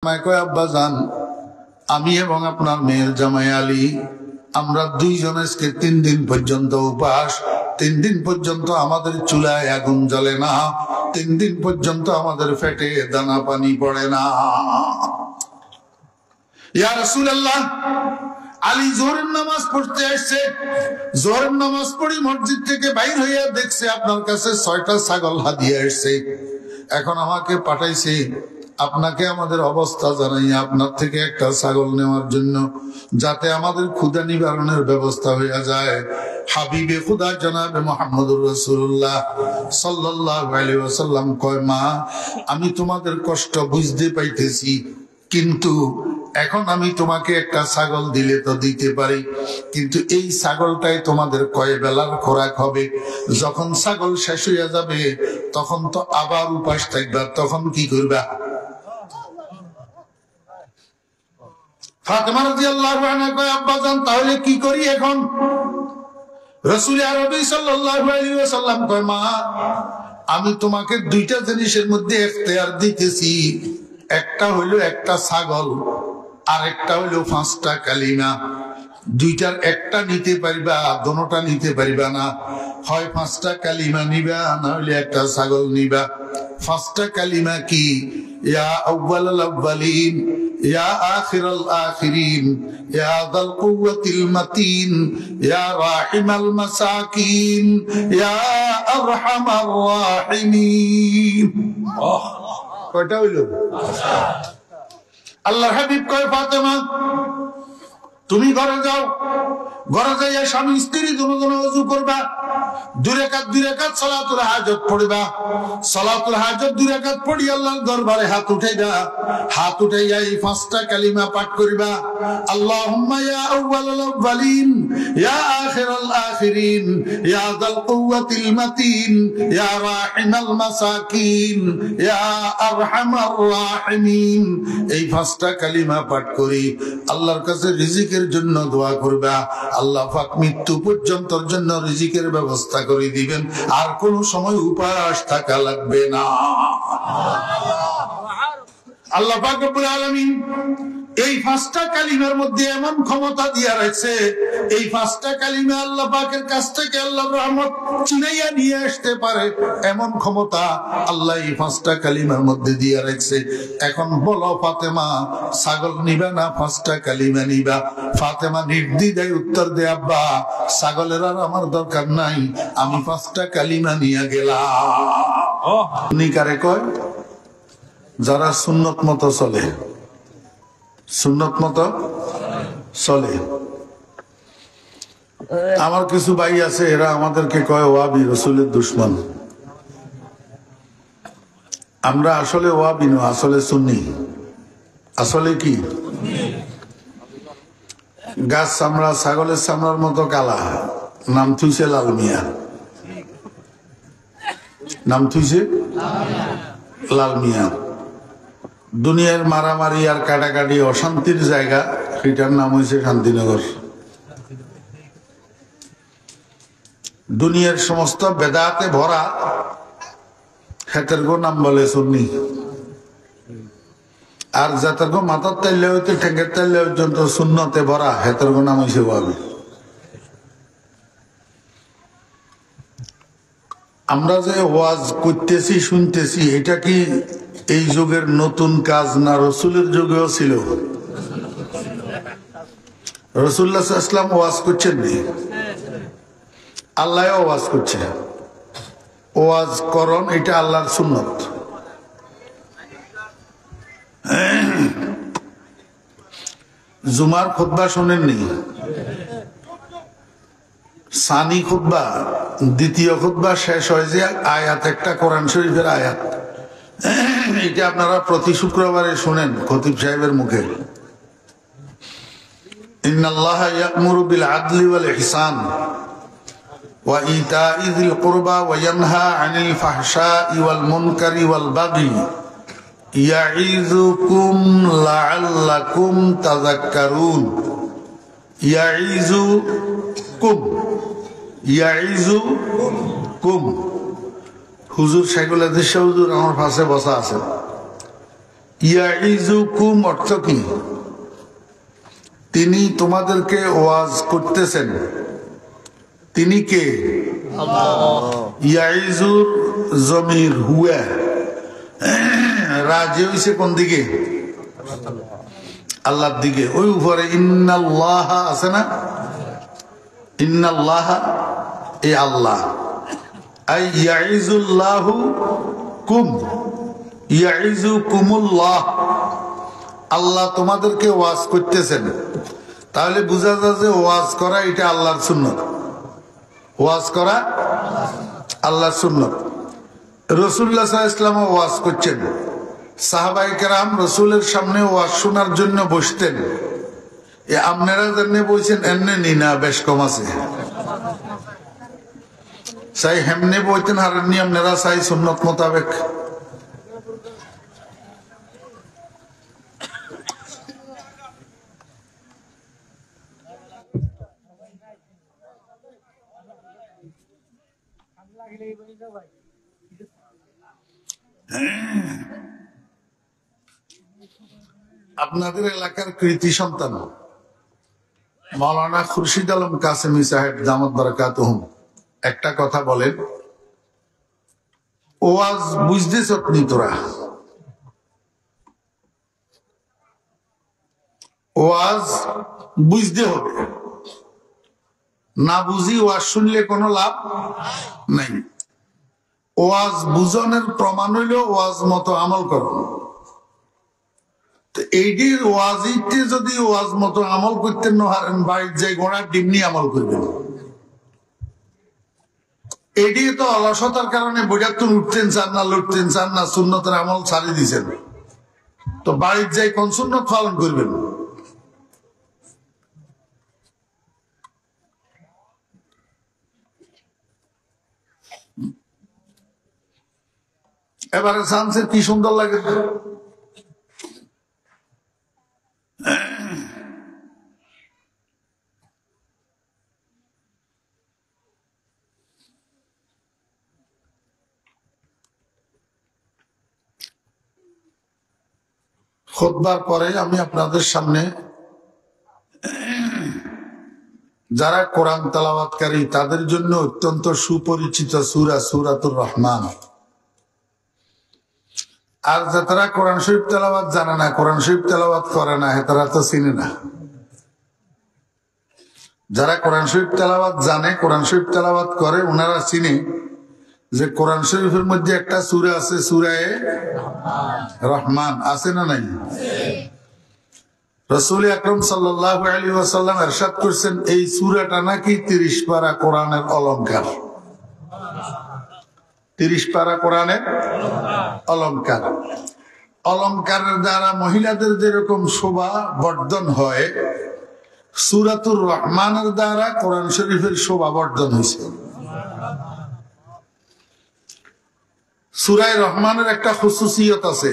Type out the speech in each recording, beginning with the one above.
আব্বা জান, আমি এবং আপনার মেয়ের জামাই আলী আমরা দুইজন আজকে 3 দিন পর্যন্ত উপাস। 3 দিন পর্যন্ত আমাদের চুলায় আগুন জ্বলে না, 3 দিন পর্যন্ত আমাদের পেটে দানা পানি পড়ে না। ইয়া রাসূলুল্লাহ, আলী জোহরের নামাজ পড়তে আসছে। জোহরের নামাজ পড়ি মসজিদ থেকে বাইর হইয়া দেখছে আপনার কাছে 6টা ছাগল হাদিয়া আসছে। এখন আমাকে পাঠাইছে আপনাকে আমাদের অবস্থা জানাইয়া আপনার থেকে একটা ছাগল নেওয়ার জন্য, যাতে আমাদের ক্ষুধা নিবারণের ব্যবস্থা হইয়া যায়। হাবিবে খুদা জনাবে মুহাম্মদুর রাসূলুল্লাহ সাল্লাল্লাহু আলাইহি ওয়াসাল্লাম কয়, মা আমি তোমাদের কষ্ট বুঝতে পাইতেছি, কিন্তু এখন আমি তোমাকে একটা ছাগল দিলে তো দিতে পারি, কিন্তু এই ছাগলটাই তোমাদের কয় বেলার খোরাক হবে। যখন ছাগল শেষ হইয়া যাবে তখন তো আবার উপাস থাকবা, তখন কি করবা? ফাতেমা রাদিয়াল্লাহু আনহা কয়, আব্বা জান তাহলে কি করি এখন? রাসূল আরবি সাল্লাল্লাহু আলাইহি ওয়াসাল্লাম কয়, মা আমি তোমাকে 2টা জিনিসের মধ্যে ইখতিয়ার দিতেছি, একটা হইলো একটা ছাগল, আর একটা হইলো 5টা কালিমা। 2টার একটা নিতে পারবা, দোনোটা নিতে পারবা না। হয় 5টা কালিমা নিবা, না হইলে একটা ছাগল নিবা। 5টা কালিমা কি? ইয়া আউয়ালাল আউয়ালিন, ইয়া আখিরাল আখিরিন, ইয়া যাল কুওয়াতিল মাতিন, ইয়া রাহিমাল মাসাকিন, ইয়া আরহামার রাহিমিন। কয়টা হইলো? আল্লাহর হাবিব কয়, ফাতেমা তুমি ঘরে যাও, ঘরে যাইয়া স্বামী স্ত্রী দুজনে ওযু করবা, 2 রাকাত সালাতুল হাজত পড়বা। সালাতুল হাজত 2 রাকাত পড়ি আল্লাহর দরবারে হাত উঠাইবা। হাত উঠাইয়া এই 5টা কালিমা পাঠ করিবা, আল্লাহুম্মা ইয়া আউয়ালাল আউয়ালিন, ইয়া আখিরাল আখিরিন, ইয়া যাল কুওয়াতিল মাতিন, ইয়া রাহিমাল মাসাকিন, ইয়া আরহামার রাহিমিন। এই 5টা কালিমা পাঠ করি আল্লাহর কাছে রিজিকের জন্য দোয়া করবা। আল্লাহ পাক মৃত্যু পর্যন্তর জন্য রিজিকের ব্যবস্থা করে দিবেন, আর কোন সময় উপাস থাকা লাগবে না। আল্লাহ পাক রব্বুল আলামিন এই 5টা কালিমার মধ্যে এমন ক্ষমতা দিয়া রাখছে, এই 5টা কালিমা আল্লাহ পাকের কাছ থেকে আল্লাহর রহমত চিনাইয়া নিয়ে আসতে পারে, এমন ক্ষমতা আল্লাহ এই 5টা কালিমার মধ্যে দিয়া রাখছে। এখন বলো ফাতেমা, ছাগল নিবা না 5টা কালিমা নিবা? ফাতেমা নির্দ্বিধায় উত্তর দে, আব্বা ছাগলের আর আমার দরকার নাই, আমি 5টা কালিমা নিয়ে গেলাম। নিকারে কয় যারা সুন্নত মতো চলে, সুন্নত মতো চলে। আমার কিছু ভাই আছে, এরা আমাদেরকে কয় ওয়াহাবি, রাসূলের দুশমন। আমরা আসলে ওয়াহাবি না, আসলে সুন্নি। আসলে কি? গাছ চামড়া ছাগলের চামড়ার মতো কালা, নাম থুইছে লাল মিয়া। নাম থুইছে লাল মিয়া। দুনিয়ার মারামারি আর কাটাকাটি অশান্তির জায়গা, এটার নাম হয়েছে শান্তিনগর। দুনিয়ার সমস্ত বেদাতে ভরা, হেতের গো নাম বলে সুন্নি। আর যাতের গো মাথার তাইলে হইতে ঠেঙ্গের তাইলে পর্যন্ত সুন্নতে ভরা, হেতের গো নাম হয়েছে ওয়াহাবি। আমরা যে ওয়াজ করতেছি শুনতেছি, এটা কি এই যুগের নতুন কাজ না রাসূলের যুগেও ছিল? রাসূলুল্লাহ সাল্লাল্লাহু আলাইহি ওয়াসাল্লাম ওয়াজ করছেন নি, আল্লাহও ওয়াজ করছে। ওয়াজ করণ এটা আল্লাহর সুন্নত। জুমার খুতবা শুনেননি? সানি খুতবা, দ্বিতীয় খুতবা শেষ হয় যে আয়াত, একটা কোরআন শরীফের আয়াত, এটা আপনারা প্রতি শুক্রবারে শুনেন খতিব সাহেবের মুখে। ইন্নাল্লাহা ইয়া'মুরু বিল আদলি ওয়াল ইহসান ওয়া ইতা'i যিল কুরবা ওয়া ইয়ানহা আনিল ফাহশা'i ওয়াল মুনকারি ওয়াল বাগি ইয়া'iযুকুম লা'আল্লাকুম তাযাক্কারুন। ইয়া'iযুকুম। হুজুর শাইখুল হাদিস হুজুর আমার পাশে বসা আছে। ইয়াইজুকুম অর্থ কি? তিনি তোমাদেরকে ওয়াজ করতেছেন। তিনি কে? ইয়াইজুর জমির হুয়া, রাজি হইছে কোন দিকে? আল্লাহর দিকে। ওই উপরে ইন্নাল্লাহ আছে না? ইন্নাল্লাহ এ আল্লাহ। আই ইয়াইজুল্লাহু কুম, ইয়াইজুকুমুল্লাহ, আল্লাহ তোমাদেরকে ওয়াজ করতেছেন। তাহলে বোঝা যায় যে ওয়াজ করা এটা আল্লাহর সুন্নত। ওয়াজ করা আল্লাহর সুন্নত। রাসূলুল্লাহ সাল্লাল্লাহু আলাইহি ওয়াসাল্লাম ওয়াজ করছেন, সাহাবায়ে কেরাম রাসূলের সামনে ওয়াজ শোনার জন্য বসতেন। এ আপনারা যেমনি বলছেন এমনি নিনা বেশ কম আছে। চাই হেমনে বইতেন হারেননি আপনারা, চাই সুন্নত মোতাবেক। আপনাদের এলাকার কৃতি সন্তান মাওলানা খুরশিদ আলম কাসেমি সাহেব দামাত বারাকাতুহুম একটা কথা বলেন, ওয়াজ বুঝতেছ নি তোরা? ওয়াজ বুঝতে হবে, না বুঝি ওয়াজ শুনলে কোনো লাভ নাই। ওয়াজ বুঝনের প্রমাণ হইল ওয়াজ মতো আমল করো। এইটির ওয়াজিতে যদি ওয়াজ মতো আমল করতে না হারেন, বাড়ির যে গোড়ার ডিমনি আমল করবেন। এটি তো অলসতার কারণে বৈরাত্তর উঠতেন চান না, লুটতেন চান না, সুন্নতের আমল ছাড়িয়ে দিয়েছেন। তো বাড়ির যাই কোন সুন্নত পালন করবেন? এবারে সানসের কি সুন্দর লাগে। খুতবার পরে আমি আপনাদের সামনে যারা কোরআন তেলাওয়াতকারী তাদের জন্য অত্যন্ত সুপরিচিত সূরা সূরাতুর রহমান। আর যারা কোরআন শরীফ তেলাওয়াত জানে না, কোরআন শরীফ তেলাওয়াত করে না, তারা তো চিনে না। যারা কোরআন শরীফ তেলাওয়াত জানে, কোরআন শরীফ তেলাওয়াত করে, ওনারা চিনে যে কোরআন শরীফের মধ্যে একটা সূরা আছে, সূরায়ে রহমান। আছে না নাই? রাসূল আকরাম সাল্লাল্লাহু আলাইহি ওয়াসাল্লাম ইরশাদ করেছেন এই সূরাটা নাকি 30 পারা কোরআনের অলংকার। 30 পারা কোরআনের অলংকার। অলংকারের দ্বারা মহিলাদের যেরকম শোভা বর্ধন হয়, সূরাতুর রহমানের দ্বারা কোরআন শরীফের শোভা বর্ধন হয়েছে। সূরা রহমানের একটা খুসুসিয়ত আছে।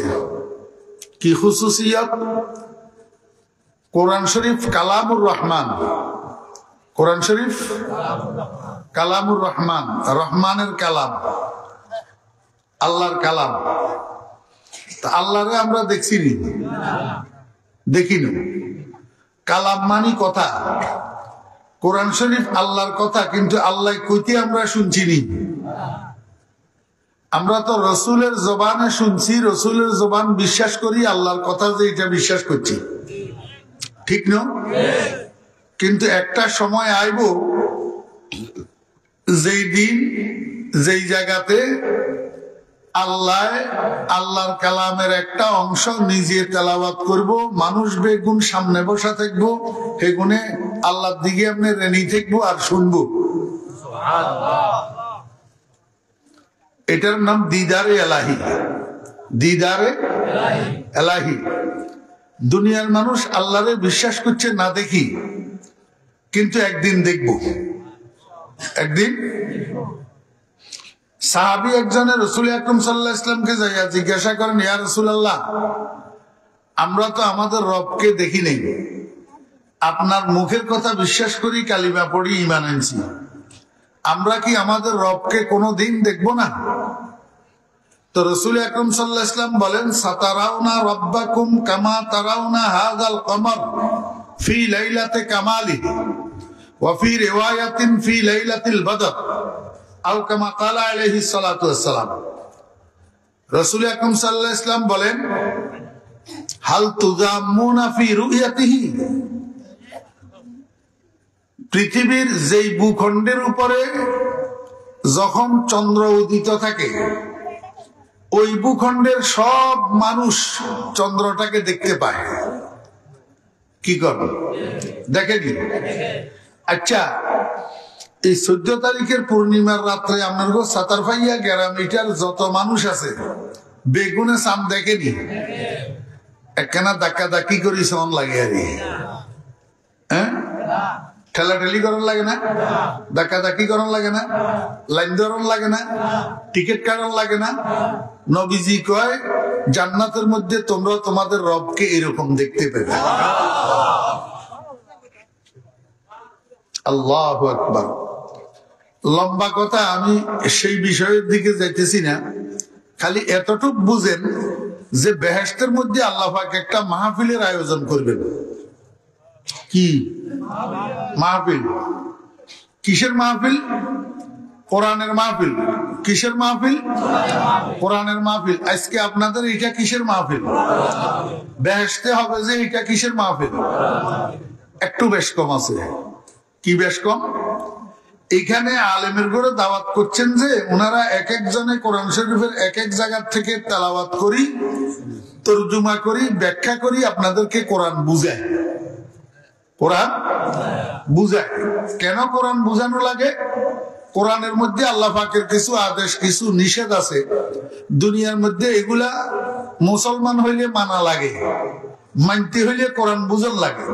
কি খুসুসিয়ত? কোরআন শরীফ কালামুর রহমান। কোরআন শরীফ কালামুর রহমান, রহমানের কালাম, আল্লাহর কালাম। আল্লাহরে আমরা দেখছিনি, দেখিনি। কালাম মানি কথা। কোরআন শরীফ আল্লাহর কথা, কিন্তু আল্লাহ কইতে আমরা শুনছিনি। আমরা তো রসুলের জবানে শুনছি, রসুলের জবান বিশ্বাস করি, আল্লাহর কথা যে এটা বিশ্বাস করছি। ঠিক না? কিন্তু একটা সময় আইব যেই দিন যেই জায়গাতে আল্লাহর কালামের একটা অংশ নিজে তেলাওয়াত করব, মানুষ বেগুন সামনে বসা থাকবো, সেগুনে আল্লাহর দিকে আপনি রেনি থাকবো আর শুনবো। এটার নাম দিদারে এলাহি। দিদারে এলাহি। দুনিয়ার মানুষ আল্লাহরে বিশ্বাস করছে না দেখি, কিন্তু একদিন দেখব। একদিন সাহাবী একজনের রাসূল আকরাম সাল্লাল্লাহু আলাইহি ওয়াসাল্লামকে যাইয়া জিজ্ঞাসা করেন, ইয়া রাসূলুল্লাহ, আমরা তো আমাদের রবকে দেখি নাই, আপনার মুখের কথা বিশ্বাস করি, কালিমা পড়ি, ঈমান আনছি, আমরা কি আমাদের রবকে কোনোদিন দেখব না? তো রাসূল আকরাম সাল্লাল্লাহু আলাইহি ওয়াসাল্লাম বলেন, সাতারাউনা রাব্বাকুম কামা তারাউনা হাযাল কমর ফি লাইলাতি কামালিহি ওয়া ফি রিওয়ায়াতিন ফি লাইলাতিল বদর আও কামা ক্বালা আলাইহিস সালাতু ওয়াসসালাম। রাসূল আকরাম সাল্লাল্লাহু আলাইহি ওয়াসাল্লাম বলেন, হাল তুজাম্মুনা ফি রুয়াতিহি, পৃথিবীর যেই ভূখণ্ডের উপরে যখন চন্দ্র উদিত থাকে ওই ভূখণ্ডের সব মানুষ চন্দ্রটাকে দেখতে পায়। কি করবে? দেখেনি? আচ্ছা, এই 14 তারিখের পূর্ণিমার রাত্রে আপনার সাতারফাইয়া গ্যারামিটার যত মানুষ আছে বেগুনে চাঁদ দেখেনি? একখানা ধাক্কা ধাক্কি করি সন লাগে আর হ্যাঁ, ঠেলাঠেলি করার লাগে না, ধাক্কা ধাক্কি করার লাগে না, লাইন ধরার লাগে না, টিকিট কাটার লাগে না। নবীজি কয়, জান্নাতের মধ্যে তোমরা তোমাদের রবকে এরকম দেখতে পেবে। আল্লাহু আকবার। লম্বা কথা, আমি সেই বিষয়ের দিকে যাইতেছি না, খালি এতটুক বুঝেন যে বেহেশতের মধ্যে আল্লাহ পাক একটা মাহফিলের আয়োজন করবেন। কি মাহফিল? কিসের মাহফিল? কোরআনের মাহফিল। কিসের মাহফিল? কোরআনের মাহফিল। আজকে আপনাদের এটা কিসের মাহফিল? বেহেশতে হবে যে এটা কিসের মাহফিল? একটু বেশ কম আছে। কি বেশ কম? এখানে আলেমের ঘরে দাওয়াত করছেন যে ওনারা এক একজনে কোরআন শরীফের এক এক জায়গা থেকে তেলাওয়াত করি, তরজমা করি, ব্যাখ্যা করি, আপনাদেরকে কোরআন বুঝায়। কোরআন বুঝায়। কেন কোরআন বুঝানো লাগে? কোরআনের মধ্যে আল্লাহ পাকের কিছু আদেশ, কিছু নিষেধ আছে। দুনিয়ার মধ্যে এগুলা মুসলমান হইলে মানা লাগে, মানতে হইলে কোরআন বুঝান লাগে।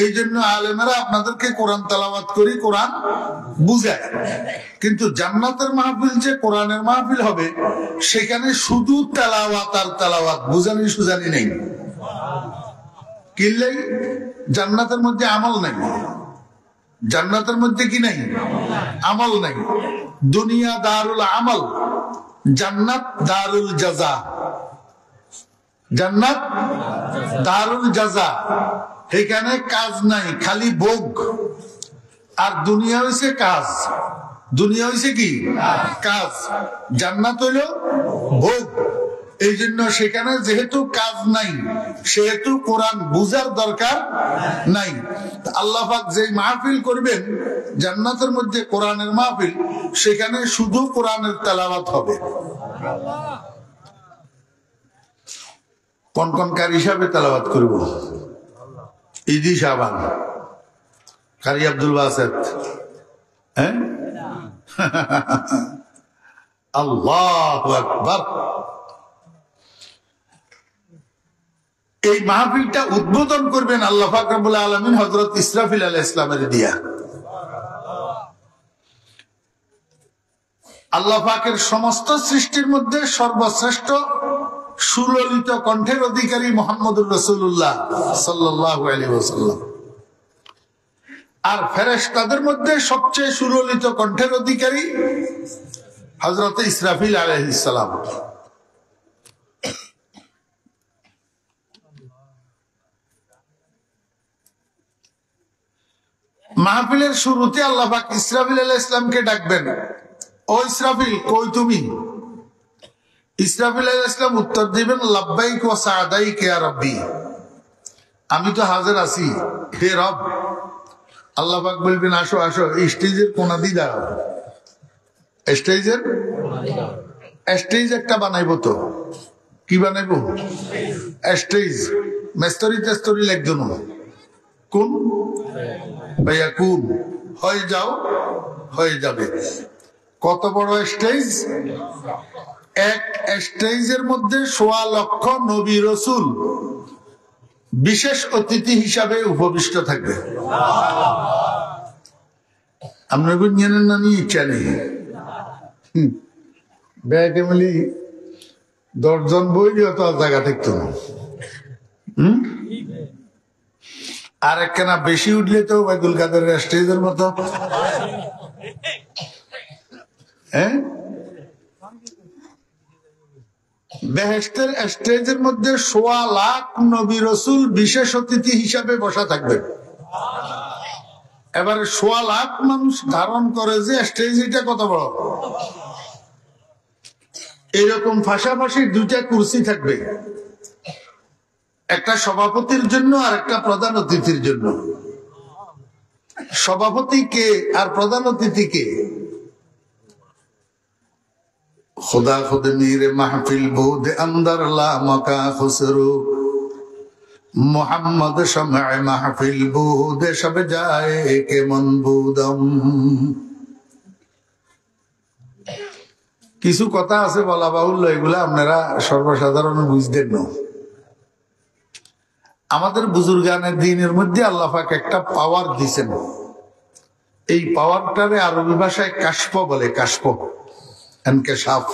এই জন্য আলেমেরা আপনাদেরকে কোরআন তেলাওয়াত করি, কোরআন বুঝায়। কিন্তু জান্নাতের মাহফিল যে কোরআনের মাহফিল হবে, সেখানে শুধু তেলাওয়াত আর তেলাওয়াত, বুঝানি সুজানি নেই। কিনলেই জান্নাতের মধ্যে আমল নাই। জান্নাতের মধ্যে কি নাই? আমল নাই। দুনিয়া দারুল আমল, জান্নাত দারুল জাযা। জান্নাত দারুল জাযা, এখানে কাজ নাই, খালি ভোগ। আর দুনিয়া হইছে কাজ। দুনিয়া হইছে কি? কাজ। জান্নাত হইল ভোগ। এই জন্য সেখানে যেহেতু কাজ নাই, সেহেতু কোরআন বুঝার দরকার নাই। আল্লাহ পাক যে মাহফিল করবেন জান্নাতের মধ্যে, কোরআনের মাহফিল, সেখানে শুধু কোরআনের তেলাওয়াত হবে। কোন কোন কারি হিসাবে তেলাওয়াত করব? ইদি শাবান, কারি আব্দুল বাসেত, হ্যাঁ। আল্লাহু আকবার। এই মাহফিলটা উদ্বোধন করবেন আল্লাহ পাক রব্বুল আলামিন হযরত ইসরাফিল আলাইহিস সালামের দিয়া। আল্লাহ পাকের সমস্ত সৃষ্টির মধ্যে সর্বশ্রেষ্ঠ সুললিত কণ্ঠের অধিকারী মুহাম্মদুর রাসূলুল্লাহ সাল্লাল্লাহু আলাইহি ওয়াসাল্লাম। আর ফেরেশতাদের মধ্যে সবচেয়ে সুললিত কণ্ঠের অধিকারী হযরত ইসরাফিল আলাইহিস সালাম। মাহফিলের শুরুতে আল্লাহ পাক ইসরাফিল আলাইহিস সালামকে ডাকবেন, ও ইসরাফিল, কই তুমি? ইসরাফিল আলাইহিস সালাম উত্তর দিবেন, লাব্বাইক ওয়া সাদাইক ইয়া রাব্বি, আমি তো হাজির আছি হে রব। আল্লাহ পাক বলবেন, আসো আসো, স্টেজের কোনা দিয়ে দাঁড়াও। স্টেজ একটা বানাইবো তো। কি বানাইবো? স্টেজ। মেস্তরি টেস্তরি লাগতো না। কোন ভাইয়া কোন হয়ে যাও, হয়ে যাবে। কত বড় স্টেজ? এক স্টেজের মধ্যে 1.25 লক্ষ নবী রাসূল বিশেষ অতিথি হিসাবে উপবিষ্ট থাকবে। আপনার জানেন না? নিয়ে ইচ্ছা নেই। ব্যাগে মিলি 10 জন বই অত জায়গা থাকতো না। আর একখানা বেশি উঠলে তো ওবায়দুল কাদের স্টেজের মতো। হ্যাঁ, বেহেশতের স্টেজের মধ্যে ১.৫ লাখ নবী রাসূল বিশেষ অতিথি হিসাবে বসা থাকবে। এবারে ১.৫ লাখ মানুষ ধারণ করে যে স্টেজ, এটা কত বড়। এরকম পাশাপাশি 2টা কুরসি থাকবে, একটা সভাপতির জন্য আর একটা প্রধান অতিথির জন্য। সভাপতি কে আর প্রধান অতিথি কে? खुदा खुद मेरे महफिल बूद अंदर ला मका खुसरू मोहम्मद शमअ महफिल बूद शब जाए के मनबूदम। কিছু কথা আছে বলা বাহুল্য, এগুলা আপনারা সর্বসাধারণ বুঝতেন না। আমাদের বুজুর্গানের দিনের মধ্যে আল্লাহ পাক একটা পাওয়ার দিয়েছেন। এই পাওয়ারটারে আরবি ভাষায় কাশফ বলে, কাশফ, ইনকিশাফ।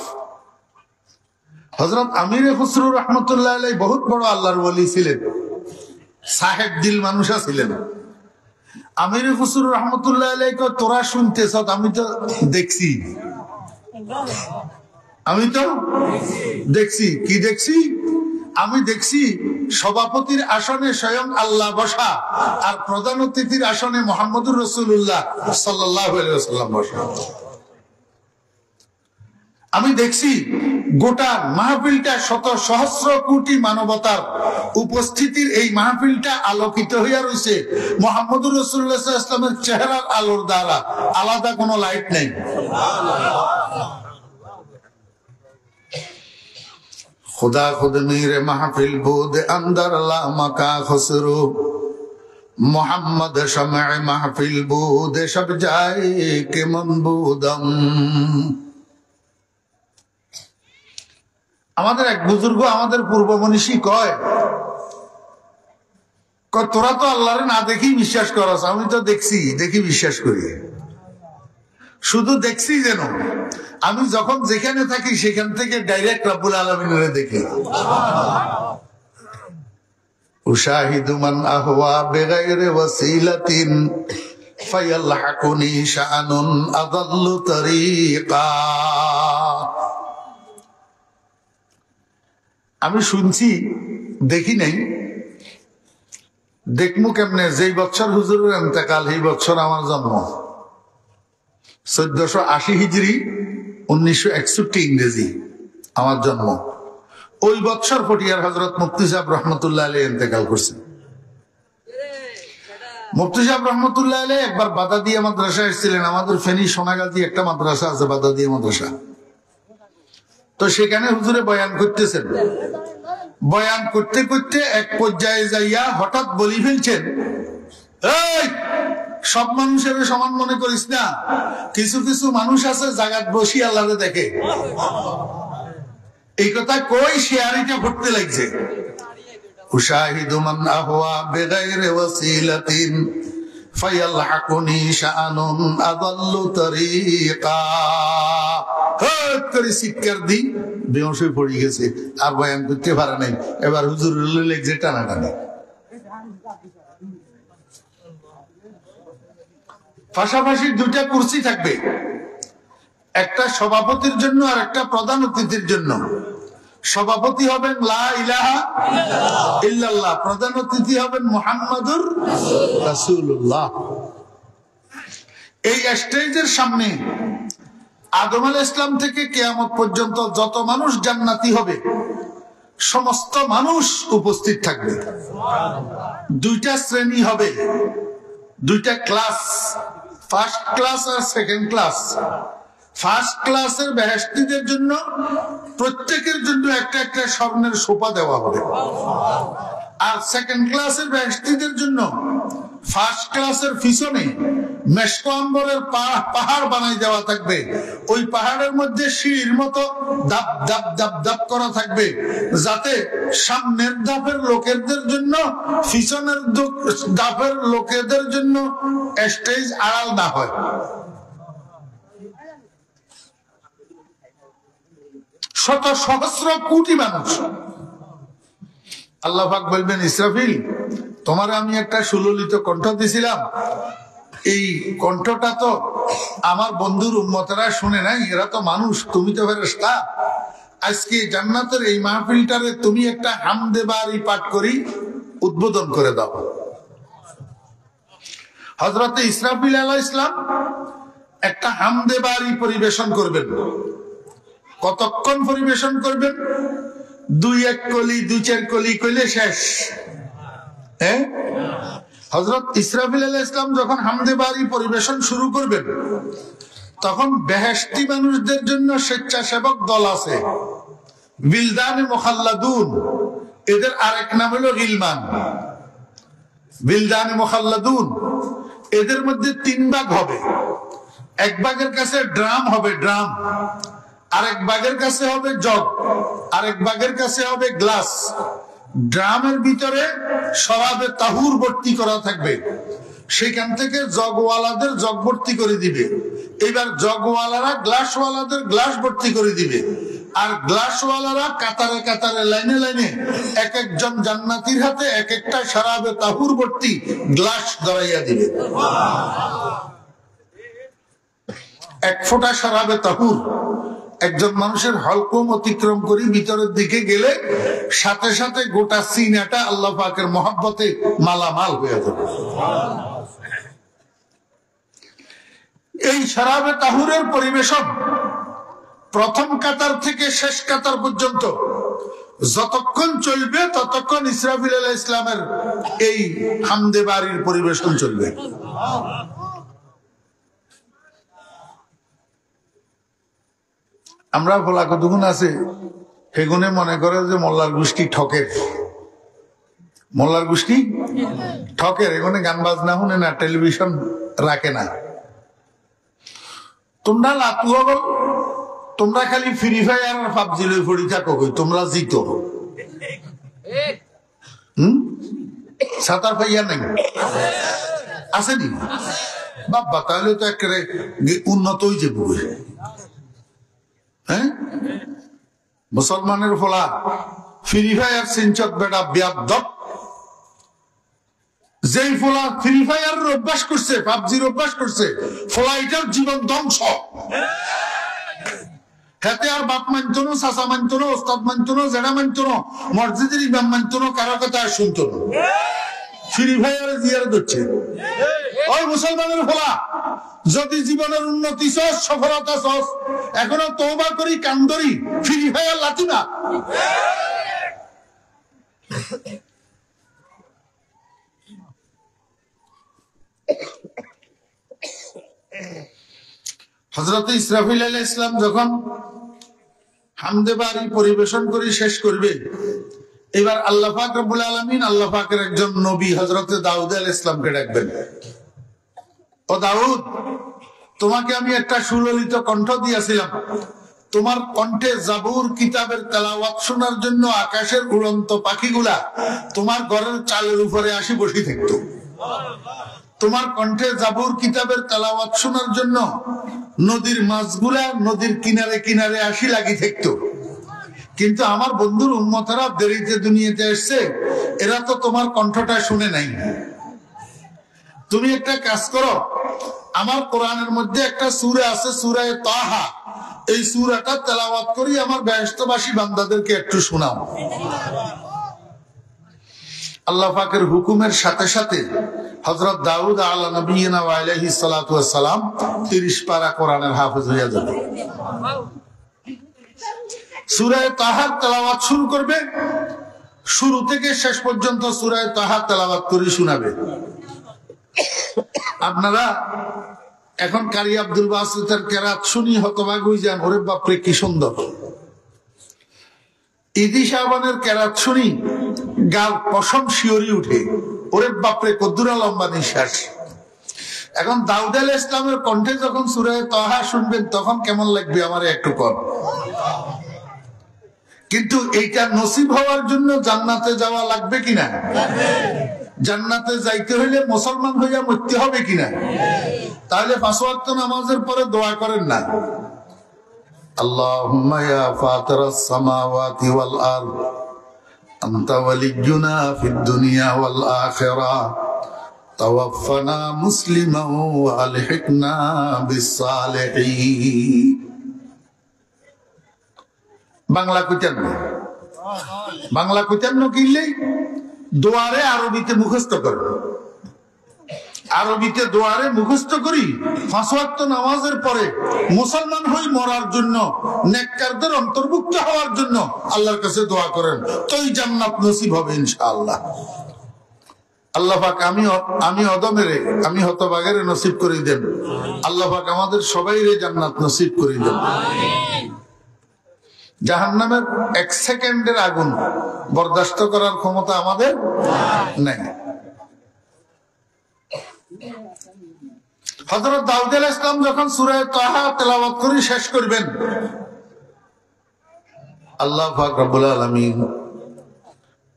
হযরত আমির খুসরু রহমতুল্লাহ আলাইহি বহুত বড় আল্লাহর ওলি ছিলেন, সাহেব দিল মানুষ ছিলেন। আমির খুসরু রহমতুল্লাহ আলাইহি কয়, তোরা শুনতেছ, আমি তো দেখছি। কি দেখছি? আমি দেখছি সভাপতির আসনে স্বয়ং আল্লাহ বসা, আর প্রধান অতিথির আসনে মুহাম্মদুর রাসূলুল্লাহ সাল্লাল্লাহু আলাইহি ওয়াসাল্লাম বসা। আমি দেখছি গোটা মাহফিলটা শত সহস্র কোটি মানবতার উপস্থিতির এই মাহফিলটা আলোকিত হইয়া রয়েছে মুহাম্মদুর রাসূলুল্লাহ সাল্লাল্লাহু আলাইহি ওয়াসাল্লামের চেহারার আলোর দ্বারা, আলাদা কোনো লাইট নেই। खुदा खुद मेरे महफिल बूद अंदर ला मका खुसरू मोहम्मद शमअ महफिल बूद शब जाए के मनबूदम। আমাদের এক বুজুর্গ, আমাদের পূর্ব মনীষী কয়, তোরা তো আল্লাহরে না দেখি বিশ্বাস করস, আমি তো দেখি বিশ্বাস করি। শুধু দেখছি যেন, আমি যখন যেখানে থাকি সেখান থেকে ডাইরেক্ট রব্বুল আলামিনের দেখি। উশাহিদু মান আহওয়া বিগাইরি ওয়াসিলাতিন ফায়ালহাকুনি শাআনুন আযাল্লু তারিকা। আমি শুনছি, দেখি নাই, দেখমু কেমনে? যেই বছর হুজুরের ইন্তেকাল, এই বছর আমার জন্ম 1480 হিজরি, 1961 ইংরেজি আমার জন্ম। ওই বছর ফটিয়ার হযরত মুফতি সাহেব রহমতুল্লাহ আলাইহি ইন্তেকাল করছেন। মুফতি সাহেব রহমতুল্লাহ আলাইহি একবার বাদাদিয়া মাদ্রাসা এসেছিলেন। আমাদের ফেনী সোনাগাজী একটা মাদ্রাসা আছে, বাদাদিয়া মাদ্রাসা। তো সেখানে হুজুরে বয়ান করতেছেন। বয়ান করতে করতে এক পর্যায়ে যাইয়া হঠাৎ বলি ফেলছেন, এই সব মানুষের সমান মনে করিস না, কিছু কিছু মানুষ আছে জাগাত বসি আল্লাহরে দেখে। এই কথা কই শেয়ারিটা ঘটতে লাগছে। উশাহিদু মান আহওয়া বিগাইরি ওয়াসিলাতিন ফায়ালহাকুনি শাআনুন আযাল্লু তারিকা। হঠাৎ করে চিৎকার দি বেহুশ হয়ে পড়ে গেছে, আর বয়ান করতে পারে নাই। এবার হুজুর লেগছে টানাটানি। পাশাপাশি 2টা কুরসি থাকবে, একটা সভাপতির জন্য আর একটা প্রধান অতিথির জন্য। সভাপতি হবেন লা ইলাহা ইল্লাল্লাহ, প্রধান অতিথি হবেন মুহাম্মাদুর রাসূলুল্লাহ। এই স্টেজের সামনে আদম আলাইহিস সালাম থেকে কিয়ামত পর্যন্ত যত মানুষ জান্নাতি হবে সমস্ত মানুষ উপস্থিত থাকবে। 2টা শ্রেণী হবে, 2টা ক্লাস, ফার্স্ট ক্লাস আর সেকেন্ড ক্লাস। ফার্স্ট ক্লাসের বেহেশতীদের জন্য প্রত্যেকের জন্য একটা একটা স্বর্ণের সোফা দেওয়া হবে, আর সেকেন্ড ক্লাসের বেহেশতীদের জন্য ফার্স্ট ক্লাসের পিছনে মেশক আম্বরের পাহাড় বানাই দেওয়া থাকবে। ওই পাহাড়ের মধ্যে সিঁড়ির মতো দাপ দাপ দাপ দাপ করা থাকবে, যাতে সামনের ধাপের লোকেদের জন্য পিছনের ধাপের লোকেদের জন্য স্টেজ আড়াল না হয়। শত সহস্র কোটি মানুষ। আল্লাহ পাক বলবেন, ইসরাফিল, তোমার আমি একটা সুললিত কণ্ঠ দিছিলাম, এই কণ্ঠটা তো আমার বন্ধুর উম্মতেরা শুনে নাই, এরা তো মানুষ, তুমি তো ফেরেশতা। আজকে জান্নাতের এই মাহফিলটারে তুমি একটা হামদে বারি পাঠ করি উদ্বোধন করে দাও। হযরত ইসরাফিল আলাইহিস সালাম একটা হামদে বারি পরিবেশন করবেন। কতক্ষণ পরিবেশন করবেন? 2-1 কলি 2-4 কলি কইলে শেষ। হ্যাঁ, হযরত ইসরাফিল আলাইহিস সালাম যখন হামদে বারি পরিবেশন শুরু করবেন, তখন বেহেশতি মানুষদের জন্য স্বেচ্ছাসেবক দল আছে, বিলদানে মুখাল্লাদুন। এদের আরেক নাম হলো গিলমান। বিলদানে মুখাল্লাদুন, এদের মধ্যে 3 ভাগ হবে। এক ভাগের কাছে ড্রাম হবে, ড্রাম। আরেক ভাগের কাছে হবে জগ, আরেক ভাগের কাছে হবে গ্লাস। ড্রামের ভিতরে শরাবে তাহুর ভর্তি করা থাকবে, সেখান থেকে জগওয়ালাদের জগ ভর্তি করে দিবে। এবার জগওয়ালারা গ্লাসওয়ালাদের গ্লাস ভর্তি করে দিবে, আর গ্লাসওয়ালারা কাতারে কাতারে লাইনে লাইনে এক একজন জান্নাতীর হাতে এক একটা শরাবে তাহুর ভর্তি গ্লাস ধরাইয়া দিবে। 1 ফোঁটা শরাবে তাহুর একজন মানুষের হলকম অতিক্রম করে ভিতরের দিকে গেলে সাথে সাথে গোটা সিনাটা আল্লাহ পাকের মহব্বতে মালামাল হয়ে যাবে। এই শরাবে তাহুরের পরিবেশন প্রথম কাতার থেকে শেষ কাতার পর্যন্ত যতক্ষণ চলবে ততক্ষণ ইসরাফিল আলাইহিস সালামের এই হামদে বারির পরিবেশন চলবে। আমরা বলা কতক্ষণ আছে সেগুনে মনে করে যে মোল্লার গোষ্ঠী ঠকের, মোল্লার গোষ্ঠী ঠকের। এখানে গান বাজনা শুনে না, টেলিভিশন রাখে না। তোমরা লাতুয়া বল, তোমরা খালি ফ্রি ফায়ার আর পাবজি লই পড়ি থাকো, তোমরা জিতো। সাতার পাইয়া নাই আসেনি বাবা, তাহলে তো একেবারে উন্নত হয়ে যাবো। হ্যাঁ, মুসলমানের ফলা ফ্রি ফায়ার সিনচত বেটা ব্যাপদক, যেই ফলা ফ্রি ফায়ার অভ্যাস করছে, পাবজির অভ্যাস করছে, ফলা এটার জীবন ধ্বংস। হাতে আর বাপ মানত না, চাচা মানত না, ওস্তাদ মানত না, জেঠা মানত না, মসজিদের ইমাম মানত না, কারো কথা আর শুনত না। ফ্রি ফায়ারে জিয়ার ধরছে। ওই মুসলমানের ফলা, যদি জীবনের উন্নতি চাস, সফলতা চাস, এখনো তওবা করি কান্দরি, ফ্রি ফায়ার লাথি না। হযরত ইসরাফিল আলাইহিস সালাম যখন হামদে বারি পরিবেশন করে শেষ করবে, এবার আল্লাহ পাক রব্বুল আলামিন আল্লাহ পাকের একজন নবী হযরত দাউদ আলাইহিস সালামকে ডাকবেন। ও দাউদ, তোমাকে আমি একটা সুললিত কণ্ঠ দিয়েছিলাম, তোমার কণ্ঠে জাবুর কিতাবের তেলাওয়াত শোনার জন্য আকাশের উড়ন্ত পাখিগুলা তোমার ঘরের চালের উপরে আসি বসে থাকতো। তোমার কণ্ঠে জাবুর কিতাবের তেলাওয়াত শোনার জন্য নদীর মাছগুলা নদীর কিনারে কিনারে আসি লাগি থাকতো। কিন্তু আমার বন্ধুর উম্মতেরা দেরিতে দুনিয়াতে এসছে, এরা তো তোমার কণ্ঠটা শুনে নাই। তুমি একটা কাজ করো, আমার কোরআনের মধ্যে একটা সূরা আছে, সূরা তাহা, এই সূরাটা তেলাওয়াত করি আমার বেহেশতবাসী বান্দাদেরকে একটু শোনাও। আল্লাহ পাকের হুকুমের সাথে সাথে হযরত দাউদ আলা নবিয়িনা ওয়া আলাইহিস সালাতু ওয়াস সালাম 30 পারা কোরআনের হাফেজ হয়ে যাবে। সূরা তাহা তেলাওয়াত শুরু করবে, শুরু থেকে শেষ পর্যন্ত সূরা তাহা তেলাওয়াত করে শোনাবে। আপনারা এখন কারি আব্দুল বাসিতের কেরাত শুনি হতবাক হয়ে যান, ওরে বাপরে কি সুন্দর। ঈদি শাবানের কেরাত শুনি গাল পশম শিওরি উঠে, ওরে বাপরে কদ্দুরা লম্বা নিঃশ্বাস। এখন দাউদ আলাইহিস সালামের কণ্ঠে যখন সূরা তাহা শুনবেন তখন কেমন লাগবে আমার একটু কম। কিন্তু এইটা নসিব হওয়ার জন্য জান্নাতে যাওয়া লাগবে কিনা? জান্নাতে যাইতে হইলে মুসলমান হইয়া মরতে হবে কিনা? তাহলে 5 ওয়াক্ত নামাজের পরে দোয়া করেন না, আল্লাহুম্মা ইয়া ফাতিরাস সামাওয়াতি ওয়াল আরদ আনতা ওয়ালিয়ুনা ফিদ দুনিয়া ওয়াল আখিরাহ তাওয়াফফানা মুসলিমান ওয়া আলহিকনা বিস সালিহিন। বাংলা কইতেন না, বাংলা কইতেন না কিনলেই দোয়ারে আরবিতে মুখস্থ করবে, আরবিতে দোয়ারে মুখস্থ করি 5 ওয়াক্ত নামাজের পরে মুসলমান হই মরার জন্য, নেককারদের অন্তর্ভুক্ত হওয়ার জন্য আল্লাহর কাছে দোয়া করেন, তোই জান্নাত নসিব হবে ইনশাআল্লাহ। আল্লাহ পাক আমি অদমেরে, আমি হতভাগেরে নসিব করে দেন। আল্লাহ পাক আমাদের সবাইরে জান্নাত নসিব করে দেন। জাহান্নামের 1 সেকেন্ডের আগুন বরদাস্ত করার ক্ষমতা আমাদের নাই। হযরত দাউদ আলাইহিস সালাম যখন সূরা তাহা তেলাওয়াত করে শেষ করবেন, আল্লাহ পাক রব্বুল আলামিন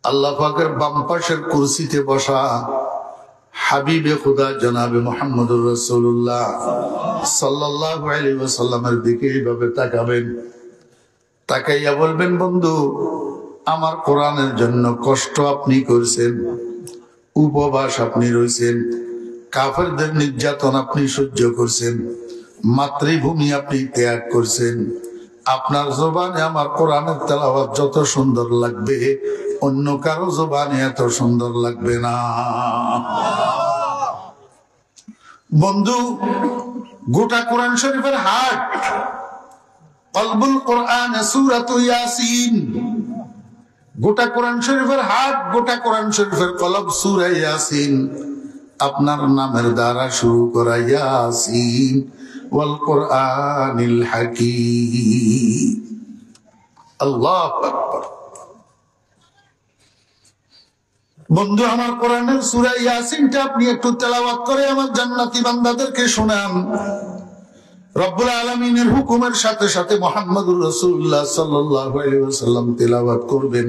আল্লাহ পাকের বাম পাশের কুরসিতে বসা হাবিবে খুদা জনাবে মুহাম্মদুর রাসূলুল্লাহ সাল্লাল্লাহু আলাইহি ওয়াসাল্লামের দিকে এইভাবে তাকাবেন, তাকাইয়া বলবেন, বন্ধু আমার কোরআনের জন্য কষ্ট আপনি করছেন, উপবাস আপনি রয়েছেন, কাফেরদের নির্যাতন আপনি সহ্য করছেন, মাতৃভূমি আপনি ত্যাগ করছেন, আপনার জবানে আমার কোরআনের তেলাওয়াত যত সুন্দর লাগবে অন্য কারো জবানে এত সুন্দর লাগবে না। বন্ধু, গোটা কোরআন শরীফের হাট কলবুল কোরআন সূরাতু ইয়াসিন, গোটা কোরআন শরীফের হাট, গোটা কোরআন শরীফের কলব সূরা ইয়াসিন। আপনার নামের দ্বারা শুরু করা ইয়াসিন ওয়াল কোরআনিল হাকীম। আল্লাহু আকবার। বন্ধু, আমার কোরআনের সূরা ইয়াসিনটা আপনি একটু তেলাওয়াত করে আমার জান্নাতি বান্দাদেরকে শোনান। রব্বুল আলামিনের হুকুমের সাথে সাথে মুহাম্মদুর রাসূলুল্লাহ সাল্লাল্লাহু আলাইহি ওয়াসাল্লাম তেলাওয়াত করবেন।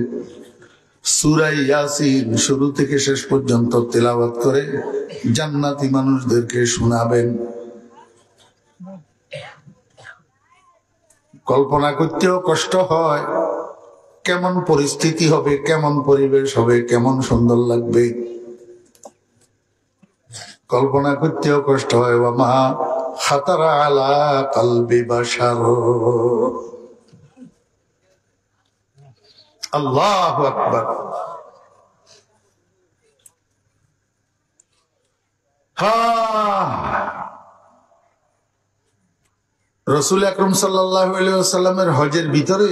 সূরা ইয়াসিন শুরু থেকে শেষ পর্যন্ত তেলাওয়াত করে জান্নাতি মানুষদেরকে শোনাবেন। কল্পনা করতেও কষ্ট হয় কেমন পরিস্থিতি হবে, কেমন পরিবেশ হবে, কেমন সুন্দর লাগবে। কল্পনা করতেও কষ্ট হয়। ওয়ামা খাতারা আলা কলবি বাশার। আল্লাহু আকবার। রাসূল আকরাম সাল্লাল্লাহু আলাইহি ওয়াসাল্লামের হজের ভিতরে,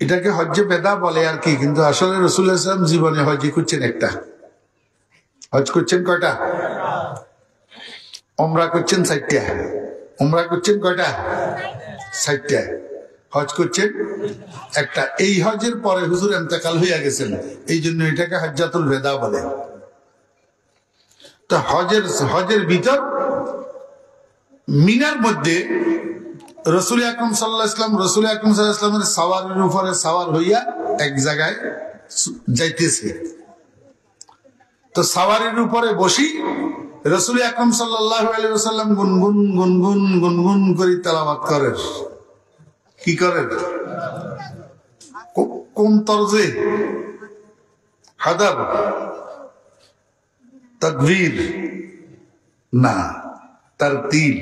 এটাকে হজ্জে বেদা বলে আর কি, কিন্তু আসলে রাসূল সাল্লাল্লাহু আলাইহি ওয়াসাল্লাম জীবনে হজ করছেন একটা। হজ করছেন কয়টা? উমরা করছেন 4টা। উমরা করছেন কয়টা? 4টা। হজ করছেন একটা। এই হজের পরে হুজুর ইন্তেকাল হইয়া গেছেন, এই জন্য এটাকে হজ্জাতুল বেদা বলে। তো হজের ভিতর মিনার মধ্যে রাসূল আকরাম সাল্লাল্লাহু আলাইহি ওয়াসাল্লামের সাওয়ারের উপরে সাওয়ার হইয়া এক জায়গায় যাইতেছে। তো সাওয়ারের উপরে বসি রাসূল আকরাম সাল্লাল্লাহু আলাইহি ওয়াসাল্লাম গুনগুন গুনগুন গুনগুন করে তেলাওয়াত করেন। কি করেন? কোন তরজে? হাদার, তাকবীর না, তারতিল।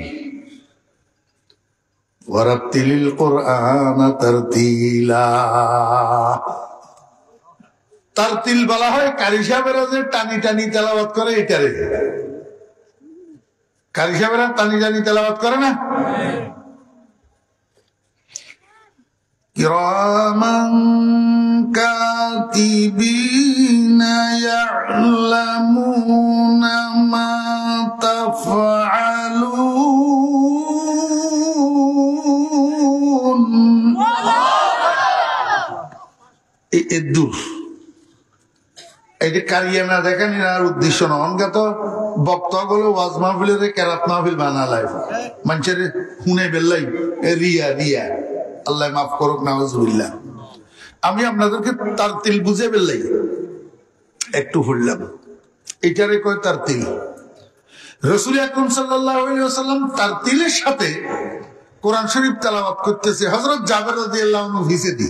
ওয়ারাতিলিল কুরআন তারতিলা। তারতিল বলা হয় কারি সাহেবেরা যে টানি টানি তেলাওয়াত করে, এটারে কারি সাহেবেরা টানি টানি তেলাওয়াত করে না? কিরামান কাতিবিনা ইয়ালামুনা মা তাফআলুন। এই দূর এইটা কারিয়া না দেখেন, আর উদ্দেশ্য না। অনগাত বক্তাগুলো ওয়াজ মাহফিলের কেরাত মাহফিল বানালাই মানুষের শুনে বেললাই রিয়া রিয়া। আল্লাহ মাফ করুক, নাউজুবিল্লাহ। আমি আপনাদেরকে তারতিল বুঝে বেললাই একটু ফুললাম, এটারে কয় তারতিল। রাসূল আকরাম সাল্লাল্লাহু আলাইহি ওয়াসাল্লাম তারতিলের সাথে কোরআন শরীফ তেলাওয়াত করতেছে। হযরত জাবের রাদিয়াল্লাহু আনহু হিসেদি,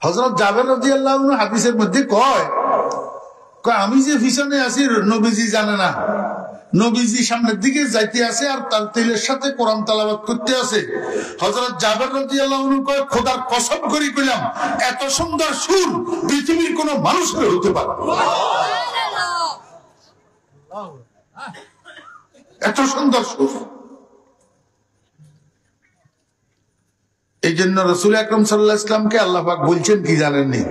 হযরত জাবের রাদিয়াল্লাহু আনহু হাদিসের মধ্যে কয় আমি যে পিছনে আছি নবীজি জানে না, নবীজি সামনের দিকে যাইতে আছে আর তার তেলের সাথে কোরআন তেলাওয়াত করতে আছে। হযরত জাবের রাদিয়াল্লাহু আনহু কয়, খোদার কসম করি কইলাম এত সুন্দর সুর পৃথিবীর কোন মানুষের হতে পারে এত সুন্দর সুর। এই জন্য রাসূল আকরাম সাল্লাল্লাহু আলাইহি ওয়াসাল্লামকে আল্লাহ পাক বলছেন কি জানেননি,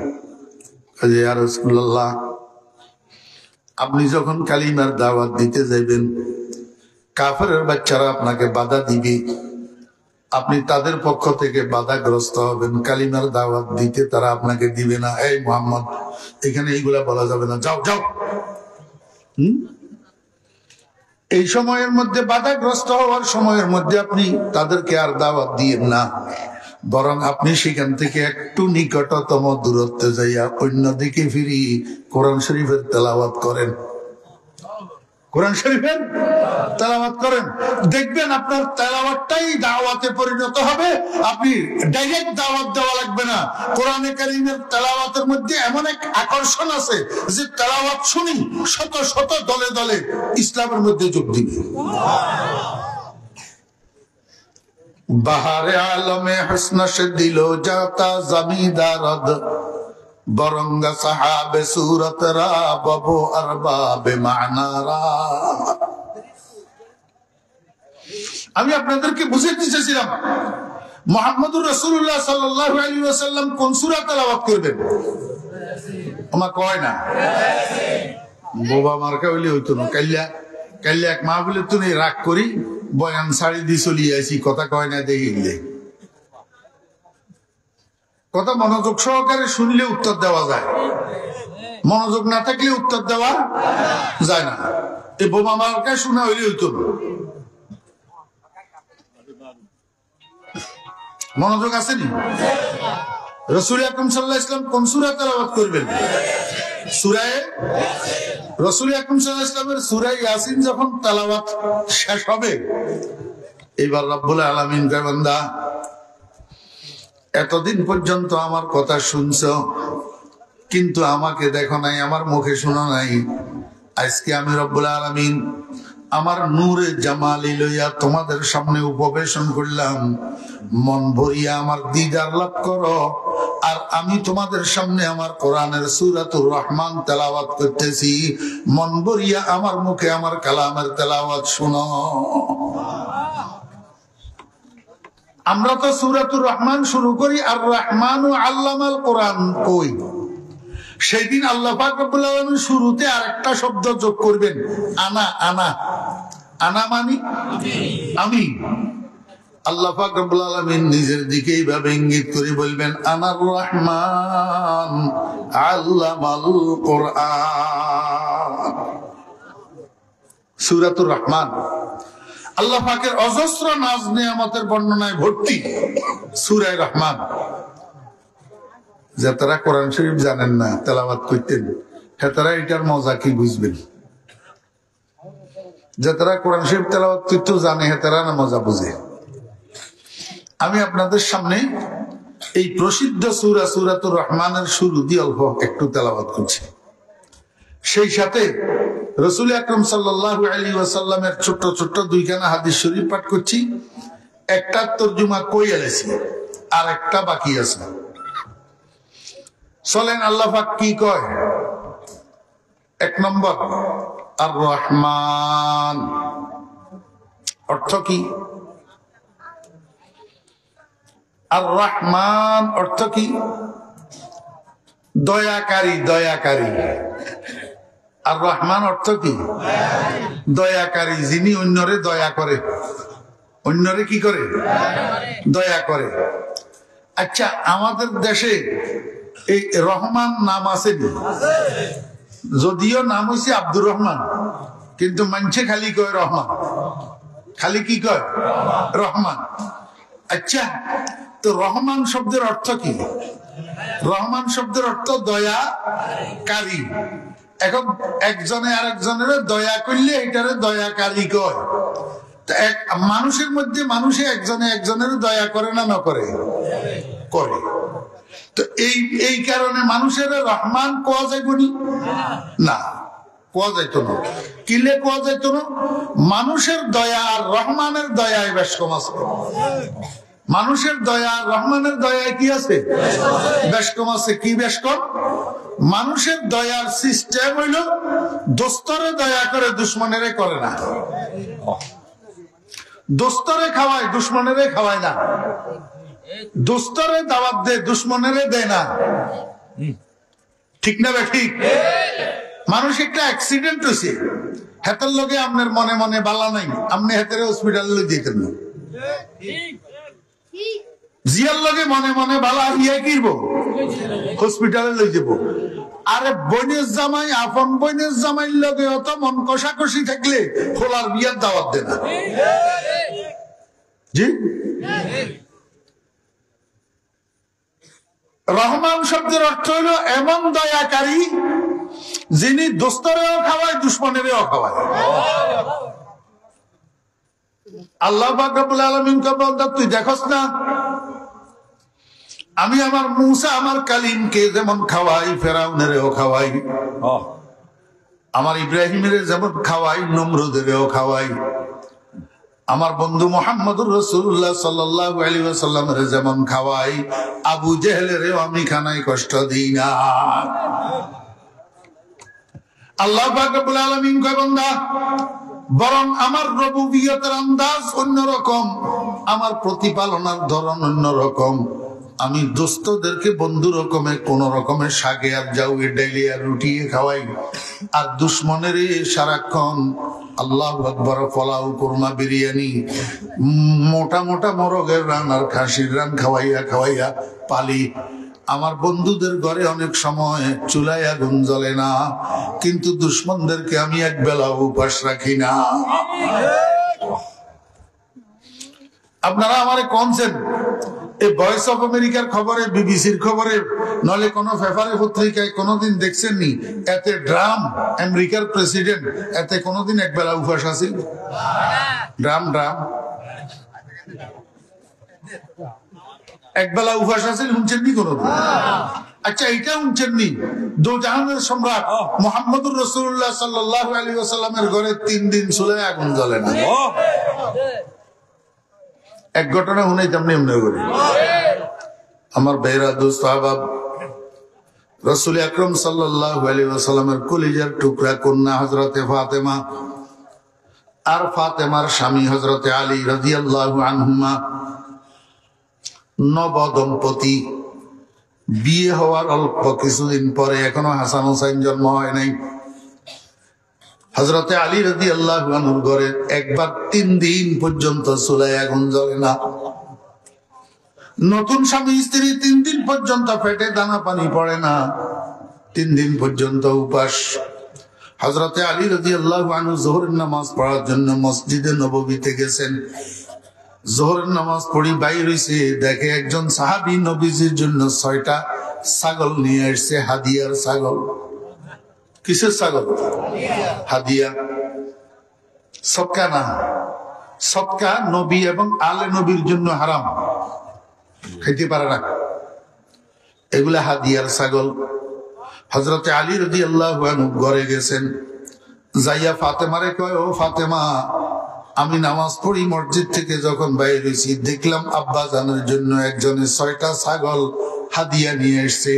যে ইয়া রাসূলুল্লাহ, আপনি যখন কালিমার দাওয়াত দিতে যাইবেন, কাফেরের বাচ্চারা আপনাকে বাধা দিবে, আপনি তাদের পক্ষ থেকে বাধাগ্রস্ত হবেন, কালিমার দাওয়াত দিতে তারা আপনাকে দিবে না। এই মুহাম্মদ, এখানে এইগুলা বলা যাবে না, যাও যাও। এই সময়ের মধ্যে, বাধাগ্রস্ত হওয়ার সময়ের মধ্যে আপনি তাদেরকে আর দাওয়াত দিয়েন না, বরং আপনি সেখান থেকে একটু নিকটতম দূরত্বে যাইয়া অন্যদিকে ফিরি কোরআন শরীফের তেলাওয়াত করেন। কোরআন শরীফের তেলাওয়াত করেন, দেখবেন আপনার তেলাওয়াতটাই দাওয়াতে পরিণত হবে। আপনি ডাইরেক্ট দাওয়াত দেওয়া লাগবে না। কোরআনে কারীমের তেলাওয়াতের মধ্যে এমন এক আকর্ষণ আছে যে তেলাওয়াত শুনি শত শত দলে দলে ইসলামের মধ্যে যোগ দিবে। বাহারে আলমে হাসনা সে দিল যাতা জমিদারদ, বরঙ্গা সাহাবে সুরত রা বাবু আরবাবে মানারা। আমি আপনাদেরকে বুঝাইতে চেয়েছিলাম মুহাম্মদুর রাসূলুল্লাহ সাল্লাল্লাহু আলাইহি ওয়াসাল্লাম কোন সূরা তেলাওয়াত করবেন। আমার কয় না বোবা মার্কা হইলে হইতো না। কাল্লা এক মাহফিলে তো নেই রাগ করি বয়ান ছাড়ি দিয়ে চলিয়ে আসি, কথা কয় না দেখলে। কথা মনোযোগ সহকারে শুনলে উত্তর দেওয়া যায়, মনোযোগ না থাকলে উত্তর দেওয়া যায় না। এই বোমা মার্কা শোনা হইলে হইতো না। মনোযোগ আসেনি? রাসূল আকরাম সাল্লাল্লাহু আলাইহি ওয়াসাল্লাম কোন সূরা তেলাওয়াত করবেন? সূরা রাসূল আকরাম সাল্লাল্লাহু আলাইহি ওয়াসাল্লামের সূরা ইয়াসিন যখন তেলাওয়াত শেষ হবে, এবার রব্বুল আলামিন কয়, বান্দা এতদিন পর্যন্ত আমার কথা শুনছো, কিন্তু আমাকে দেখো নাই, আমার মুখে শোনো নাই। আজকে আমি রব্বুল আলামিন আমার নূরে জামালি লইয়া তোমাদের সামনে উপবেশন করলাম। মন ভরিয়া আমার দিদার লাভ করো, আর আমি তোমাদের সামনে আমার কোরআনের সূরাতুর রহমান তেলাওয়াত করতেছি। মন ভরিয়া আমার মুখে আমার কালামের তেলাওয়াত শুনো। আমরা তো সূরাতুর রহমান শুরু করি, আর রহমানু আল্লামাল কোরআন কই? সেই দিন আল্লাহ পাক রব্বুল আলামিন শুরুতে আরেকটা শব্দ যোগ করবেন, আনা। আনা আনা মানে আমি। আল্লাহ পাক রব্বুল আলামিন নিজের দিকে এইভাবে ইঙ্গিত করে বলবেন, আনার রহমান আল্লামাল কোরআন। সূরাতুর রহমান আল্লাহ পাকের অজস্র নাজ নিয়ামতের বর্ণনায় ভর্তি সূরা রহমান। যারা কোরআন শরীফ জানেন না, তেলাওয়াত করতেন, তারা এটার মজা কি বুঝবেন? যারা কোরআন শরীফ তেলাওয়াত করতেও জানে, তারা না মজা বুঝে। আমি আপনাদের সামনে এই প্রসিদ্ধ সূরা সূরাতুর রহমানের শুরু দিয়ে অল্প একটু তেলাওয়াত করছি। সেই সাথে রাসূল আকরাম সাল্লাল্লাহু আলাইহি ওয়াসাল্লামের ছোট্ট ছোট্ট দুইখানা হাদিস শরীফ পাঠ করছি। একটা তরজমা কই এলেছি, আর একটা বাকি আছে। চলেন আল্লাহ পাক কি কয়। এক নম্বর, আর রহমান অর্থ কি? আর রহমান অর্থ কি? দয়াকারী, দয়াকারী। আর রহমান অর্থ কি? দয়াকারী, যিনি অন্যরে দয়া করে। অন্যরে কি করে? দয়া করে। আচ্ছা, আমাদের দেশে এই রহমান নাম আসেনি? যদিও নাম হয়েছে আব্দুর রহমান, কিন্তু মানুষে খালি কয় রহমান। খালি কি কয়? রহমান। আচ্ছা, তো রহমান শব্দের অর্থ কি? রহমান শব্দের অর্থ দয়াকারী। এখন একজনে আরেকজনের দয়া করলে এটারে দয়াকারী কয়। এক মানুষের মধ্যে মানুষে একজনে একজনের দয়া করে না, না করে? করে। তো এই কারণে মানুষের রহমান কোয়া যাইবনি না। কোয়া যাইত না। কিলে কোয়া যাইত না? মানুষের দয়া আর রহমানের দয়ায় বেশ কম আছে। মানুষের দয়া আর রহমানের দয়ায় কি আছে? বেশ কম আছে। কি বেশ কম? মানুষের দয়ার সিস্টেম হইল দোস্তরে দয়া করে, দুশ্মনেরে করে না। দোস্তরে খাওয়ায়, দুশ্মনেরে খাওয়ায় না। দোস্তরে দাওয়াত দে, দুশ্মনেরে দেয় না। ঠিক না বে ঠিক? মানুষ একটা অ্যাক্সিডেন্ট হয়েছে, হেতের লগে আপনার মনে মনে বালা নাই, আপনি হেতের হসপিটালে লই যেতেন না। জিয়ার লগে মনে মনে বালা ইয়া কিরব, হসপিটালে লই যাব। আরে বইনের জামাই, আপন বইনের জামাইর লগে অত মন কষাকষি থাকলে খোলার বিয়ার দাওয়াত দে না। জি, রহমান শব্দের অর্থ হইল এমন দয়াকারী যিনি দোস্তরেও খাওয়ায়, দুশ্মনেরও খাওয়ায়। আল্লাহ পাক রব্বুল আলামিন কে বলতা, তুই দেখোস না আমি আমার মূসা, আমার কালিমকে যেমন খাওয়াই, ফেরাউনেরও খাওয়াই, আমার ইব্রাহিমের যেমন খাওয়াই, নমরুদেরও খাওয়াই, আমার বন্ধু মুহাম্মদুর রাসূলুল্লাহ সাল্লাল্লাহু আলাইহি ওয়াসাল্লামের যেমন খাওয়াই, আবু জেহেলেরও আমি খানায় কষ্ট দিই না। আল্লাহ পাক রব্বুল আলামিন কয়, বান্দা বরং আমার রুবুবিয়তের আন্দাজ অন্যরকম, আমার প্রতিপালনার ধরন অন্যরকম। আমি দোস্তদেরকে বন্ধু রকমের কোন রকমের শাকে আর জাউয়ে ডাইলে আর রুটিয়ে খাওয়াই, আর দুশ্মনের সারাক্ষণ আল্লাহু আকবার, পোলাও, কুরমা, বিরিয়ানি, মোটা মোটা মোরগের রান আর খাসির রান খাওয়াইয়া খাওয়াইয়া পালি। আমার বন্ধুদের ঘরে অনেক সময় চুলায় আগুন জ্বলে না, কিন্তু দুশ্মনদেরকে আমি এক বেলা উপাস রাখি না। আপনারা আমারে কনছেন এই ভয়েস অফ আমেরিকার খবরে, বিবিসির খবরে, নলে কোন পেপারে পত্রিকায় কোনদিন দেখছেন নি এতে ড্রাম আমেরিকার প্রেসিডেন্ট এতে কোনদিন এক বেলা উপাস আছিল? ড্রাম ড্রাম একবেলা উপাস আছে, শুনছেন নি কোনদিন? আচ্ছা, এটা শুনছেন নি দো জাহানের সম্রাট মুহাম্মদুর রাসূলুল্লাহ সাল্লাল্লাহু আলাইহি ওয়াসাল্লামের ঘরে 3 দিন চুলায় আগুন জ্বলে না? এক ঘটনা শুনাইতাম নি এমনি করে। আমার ভাইরা, দোস্ত, আহবাব, রাসূল আকরাম সাল্লাল্লাহু আলাইহি ওয়াসাল্লামের কলিজার টুকরা কন্যা হযরতে ফাতেমা আর ফাতেমার স্বামী হযরতে আলী রাদিয়াল্লাহু আনহুমা নবদম্পতি, বিয়ে হওয়ার অল্প কিছুদিন পরে, এখনো হাসান হোসাইন জন্ম হয় নাই। হযরতে আলী রাদিয়াল্লাহু আনহুর ঘরে একবার 3 দিন পর্যন্ত চুলায় আগুন জ্বলে না। নতুন স্বামী স্ত্রী 3 দিন পর্যন্ত পেটে দানা পানি পড়ে না, 3 দিন পর্যন্ত উপাস। হযরতে আলী রাদিয়াল্লাহু আনহু যোহরের নামাজ পড়ার জন্য মসজিদে নববীতে গেছেন। যোহরের নামাজ পড়ি বাইর হইছে, দেখে একজন সাহাবী নবীজির জন্য 6টা ছাগল নিয়ে আসছে, হাদিয়ার ছাগল। কিসের ছাগল? হাদিয়া, সদকা না। সদকা নবী এবং আলে নবীর জন্য হারাম, খাইতে পারে না। এগুলা হাদিয়ার ছাগল। হযরতে আলী রাদিয়াল্লাহু আনহু ঘরে গেছেন, যাইয়া ফাতেমারে কয়, ও ফাতেমা, আমি নামাজ পড়ি মসজিদ থেকে যখন বাইরে হয়েছি, দেখলাম আব্বা জানের জন্য একজনের 6টা ছাগল হাদিয়া নিয়ে এসছে।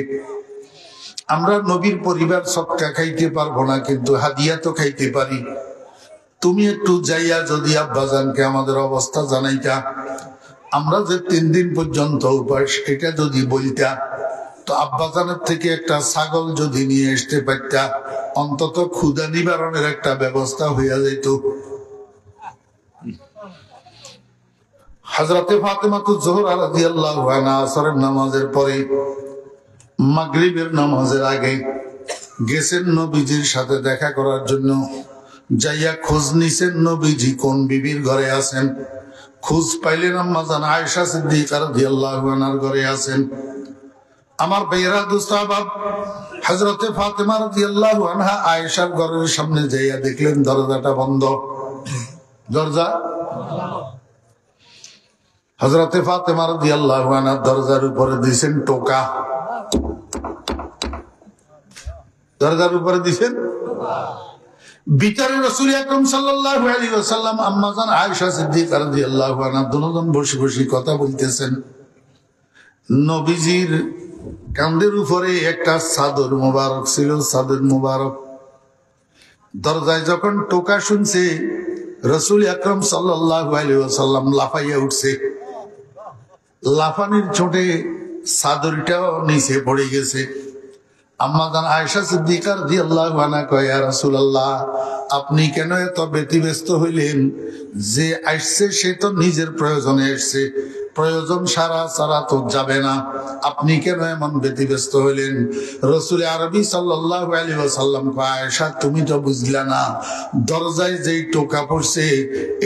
আমরা নবীর পরিবার সদকা খাইতে পারবো না, কিন্তু হাদিয়া তো খাইতে পারি। তুমি একটু যাইয়া যদি আব্বা জানকে আমাদের অবস্থা জানাইতা, আমরা যে 3 দিন পর্যন্ত উপাস, এটা যদি বলতা, তো আব্বা জানের থেকে একটা ছাগল যদি নিয়ে আসতে পারতা, অন্তত ক্ষুধা নিবারণের একটা ব্যবস্থা হইয়া যেত। হযরতে ফাতেমাতুজ যোহরা রাদিয়াল্লাহু আনহা আসরের নামাজের পরে, মাগরিবের নামাজের আগে গেছেন নবীজির সাথে দেখা করার জন্য। যাইয়া খোঁজ নিছেন নবীজি কোন বিবির ঘরে আছেন। খোঁজ পাইলেন আম্মা জান আয়েশা সিদ্দিকা রাদিয়াল্লাহু আনহার ঘরে আছেন। আমার ভাইরা, দোস্ত, আহবাব, হযরতে ফাতেমা রাদিয়াল্লাহু আনহা আয়েশার ঘরের সামনে যাইয়া দেখলেন দরজাটা বন্ধ। দরজা হযরতে ফাতেমা রাদিয়াল্লাহু আনহা দরজার উপরে দিয়েছেন টোকা। দরজার উপরে দিয়েছেন ভিতরে রাসূল আকরাম সাল্লাল্লাহু আলাইহি ওয়াসাল্লাম আম্মা জান আয়েশা সিদ্দিকা রাদিয়াল্লাহু আনহা দুজন বসে বসে কথা বলতেছেন। নবীজির কাঁধের উপরে একটা চাদর মোবারক ছিল, চাদর মোবারক। দরজায় যখন টোকা শুনছে রাসূল আকরাম সাল্লাল্লাহু আলাইহি ওয়াসাল্লাম লাফাইয়া উঠছে। লাফানির ছোটে চাদরটাও নিচে পড়ে গেছে। আম্মা জান আয়েশা সিদ্দিকা রাদিয়াল্লাহু আনহা কয়, ইয়া রাসূলুল্লাহ, আপনি কেন এত ব্যতিব্যস্ত হইলেন? যে আসছে সে তো নিজের প্রয়োজনে আসছে, প্রয়োজন সারা তো যাবে না, আপনি কেন এমন ব্যতিব্যস্ত হইলেন? রাসূল আরবি সাল্লাল্লাহু আলাইহি ওয়াসাল্লাম কয়, আয়েশা তুমি তো বুঝলা না, দরজায় যেই টোকা পড়ছে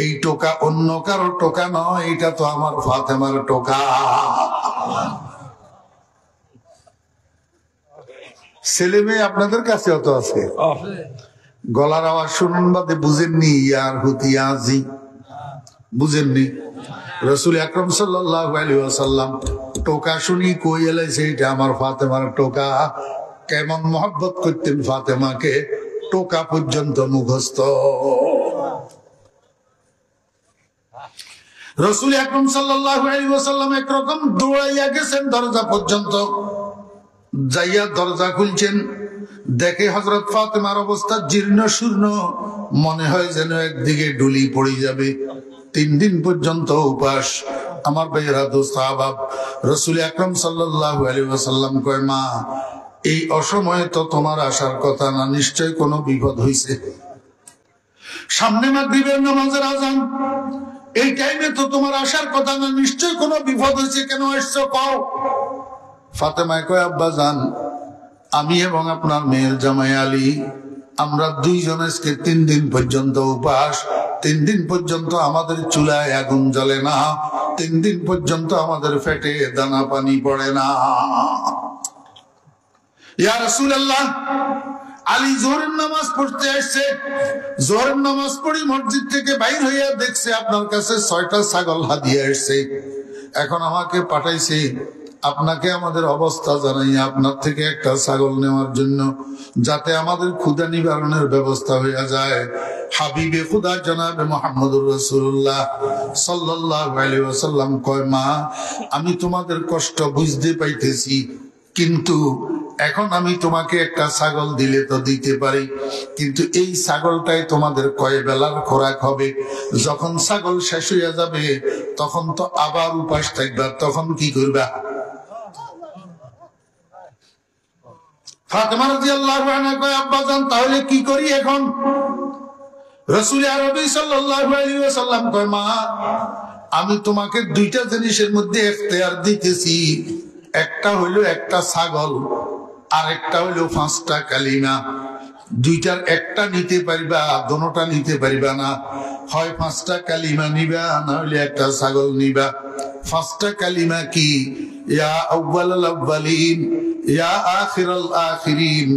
এই টোকা অন্য কারো টোকা নয়, এটা তো আমার ফাতেমার টোকা। ছেলে মেয়ে আপনাদের কাছে অত আছে, গলার আওয়াজ শুনুন বাদে বুঝেননি? ইয়ার হুতিয়াজি বুঝেননি? রাসূল আকরাম সাল্লাল্লাহু আলাইহি ওয়াসাল্লাম টোকা শুনি কই এলাইছে এটা আমার ফাতেমার টোকা। কেমন মহব্বত করতেন ফাতেমাকে, টোকা পর্যন্ত মুখস্থ। রাসূল আকরাম সাল্লাল্লাহু আলাইহি ওয়াসাল্লাম একরকম দৌড়াইয়া গেছেন দরজা পর্যন্ত। যাইয়া দরজা খুলছেন, দেখে হযরত ফাতেমার অবস্থা জীর্ণ শূর্ণ, মনে হয় যেন একদিকে ডুলি পড়ে যাবে। 3 দিন পর্যন্ত উপাস। আমার ভাইয়েরা দোস্ত আহবাব, রাসূল আকরাম সাল্লাল্লাহু আলাইহি ওয়াসাল্লাম কয়, মা এই অসময়ে তো তোমার আসার কথা না, নিশ্চয় কোনো বিপদ হইছে। সামনে মাগরিবের নামাজের আযান, এই টাইমে তো তোমার আসার কথা না, নিশ্চয় কোনো বিপদ হয়েছে, কেন আসছো কও? ফাতেমা কয়, আব্বা জান, আমি এবং আপনার মেয়ের জামাই আলী, আমরা দুইজন আজকে 3 দিন পর্যন্ত উপাস। 3 দিন পর্যন্ত আমাদের চুলায় আগুন জ্বলে না, 3 দিন পর্যন্ত আমাদের পেটে দানা পানি পড়ে না। ইয়া রাসূলুল্লাহ, আলী যোহরের নামাজ পড়তে আসছে, যোহরের নামাজ পড়ি মসজিদ থেকে বাইর হইয়া দেখছে আপনার কাছে 6টা ছাগল হাদিয়া আসছে। এখন আমাকে পাঠাইছে আপনাকে আমাদের অবস্থা জানাইয়া আপনার থেকে একটা ছাগল নেওয়ার জন্য, যাতে আমাদের ক্ষুধা নিবারণের ব্যবস্থা হইয়া যায়। হাবিবে খুদা জনাবে মুহাম্মদুর রাসূলুল্লাহ সাল্লাল্লাহু আলাইহি ওয়াসাল্লাম কয়, মা আমি তোমাদের কষ্ট বুঝতে পাইতেছি, কিন্তু এখন আমি তোমাকে একটা ছাগল দিলে তো দিতে পারি, কিন্তু এই ছাগলটাই তোমাদের কয় বেলার খোরাক হবে। যখন ছাগল শেষ হইয়া যাবে তখন তো আবার উপাস থাকবা, তখন কি করবা? ফাতেমা রাদিয়াল্লাহু আনহা কয়, আব্বা জান তাহলে কি করি এখন? রাসূল আরবি সাল্লাল্লাহু আলাইহি ওয়াসাল্লাম কয়, মা আমি তোমাকে 2টা জিনিসের মধ্যে ইখতিয়ার দিতেছি, একটা হইলো একটা ছাগল, আর একটা হইলো 5টা কালিমা। 2টার একটা নিতে পারবা, দোনোটা নিতে পারবা না। হয় 5টা কালিমা নিবা, না হইলে একটা ছাগল নিবা। 5টা কালিমা কি? ইয়া আউয়ালাল আউয়ালিন, ইয়া আখিরাল আখিরিন,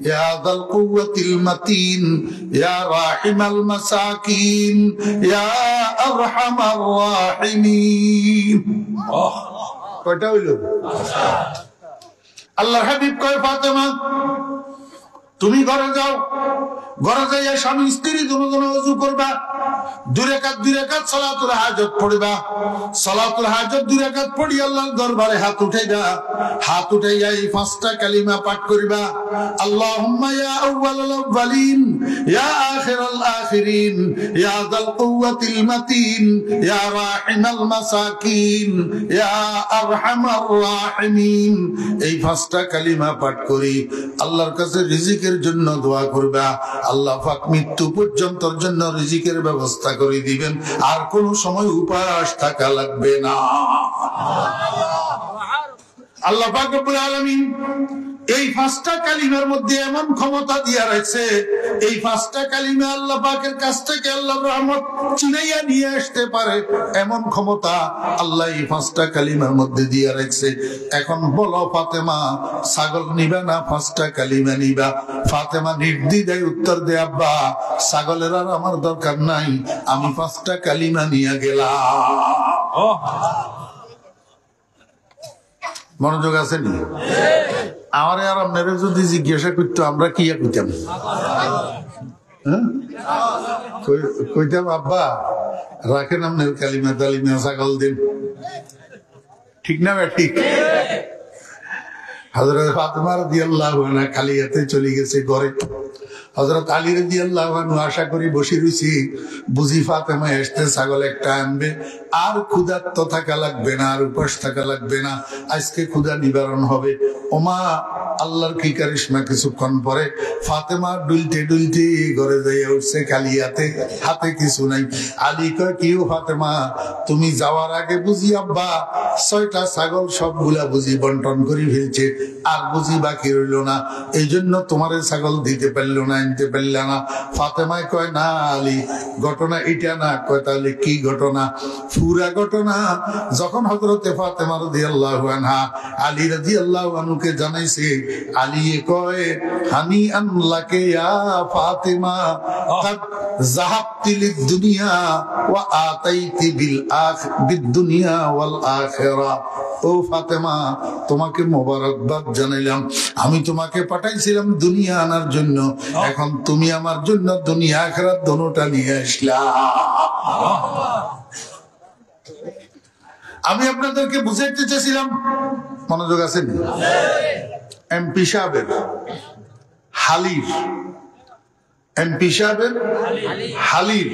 ইয়া যাল কুওয়াতিল মাতিন, ইয়া রাহিমাল মাসাকিন, ইয়া আরহামার রাহিমিন। কয়টা হইলো? আল্লাহ হাবিব কয়, ফাতেমা তুমি ঘরে যাও, ঘরে যাইয়া স্বামী স্ত্রী দুজনে ওযু করবা, 2 রাকাত সালাতুল হাজত পড়বা। সালাতুল হাজত 2 রাকাত পড়ি আল্লাহর দরবারে হাত উঠাইবা, হাত উঠাইয়া এই 5টা কালিমা পাঠ করিবা। আল্লাহুম্মা ইয়া আউয়ালাল আউয়ালিন, ইয়া আখিরাল আখিরিন, ইয়া যাল কুওয়াতিল মাতিন, ইয়া রাহিমাল মাসাকিন, ইয়া আরহামার রাহিমিন। এই 5টা কালিমা পাঠ করি আল্লাহর কাছে রিজিকের জন্য দোয়া করবা। আল্লাহ পাক মৃত্যু পর্যন্তর জন্য রিজিকের ব্যবস্থা করে দিবেন, আর কোন সময় উপাস থাকা লাগবে না। আল্লাহ পাক রব্বুল আলামিন এই 5টা কালিমার মধ্যে এমন ক্ষমতা দিয়া রাখছে, এই 5টা কালিমা আল্লাহ পাকের কাছ থেকে আল্লাহর রহমত চিনাইয়া নিয়ে আসতে পারে, এমন ক্ষমতা আল্লাহ এই 5টা কালিমার মধ্যে দিয়া রাখছে। এখন বলো ফাতেমা, ছাগল নিবা না 5টা কালিমা নিবা? ফাতেমা নির্দ্বিধায় উত্তর দে, আব্বা ছাগলের আর আমার দরকার নাই, আমি 5টা কালিমা নিয়ে গেলাম। মনোযোগ আছে নি? আমারে আর আপনারা যদি জিজ্ঞাসা করতো আমরা কি কইতাম? কইতাম আব্বা রাখেন আপনার কালিমা তালিমা ছাগল দিন, ঠিক না ঠিক? হযরত ফাতেমা রাদিয়াল্লাহু আনহা খালি হাতে চলে গেছে ঘরে। হযরত আলী রাদিয়াল্লাহু আনহু আশা করি বসে রয়েছি, বুঝি ফাতেমা আসতে ছাগল একটা আনবে, আর ক্ষুধার্ত থাকা লাগবে না, আর উপাস থাকা লাগবে না, আজকে ক্ষুধা নিবারণ হবে। ওমা আল্লাহর কি কারিশমা, কিছুক্ষণ পরে ফাতেমা ডুলতে ডুলতে ঘরে যাইয়া উঠছে খালি হাতে, হাতে কিছু নাই। আলী কয় কি ফাতেমা, তুমি যাওয়ার আগে বুঝি আব্বা 6টা ছাগল সবগুলা বুঝি বন্টন করে ফেলছে, আর বুঝি বাকি রইল না, এই জন্য তোমারে ছাগল দিতে পারল না, আনতে পারল না। ফাতেমায় কয় না আলী, ঘটনা এটা না। কয় তাহলে কি ঘটনা? পুরা ঘটনা যখন হযরতে ফাতেমা রাদিয়াল্লাহু আনহা আলী রাদিয়াল্লাহু আনহুকে জানাইছে, আলী কয় হানি আন লাকে ইয়া ফাতেমা কাদ যাহাবতি লিদ দুনিয়া ওয়া আতাইতি বিদ দুনিয়া ওয়াল আখিরা। ও ফাতেমা, তোমাকে মোবারকবাদ জানাইলাম, আমি তোমাকে পাঠাইছিলাম দুনিয়া আনার জন্য, এখন তুমি আমার জন্য দুনিয়া আখিরাত দুটোটা নিয়ে আসলা। আমি আপনাদেরকে বুঝাইতে চেয়েছিলাম, মনোযোগ আছে? এমপি সাহেবের হালির, এমপি সাহেবের হালির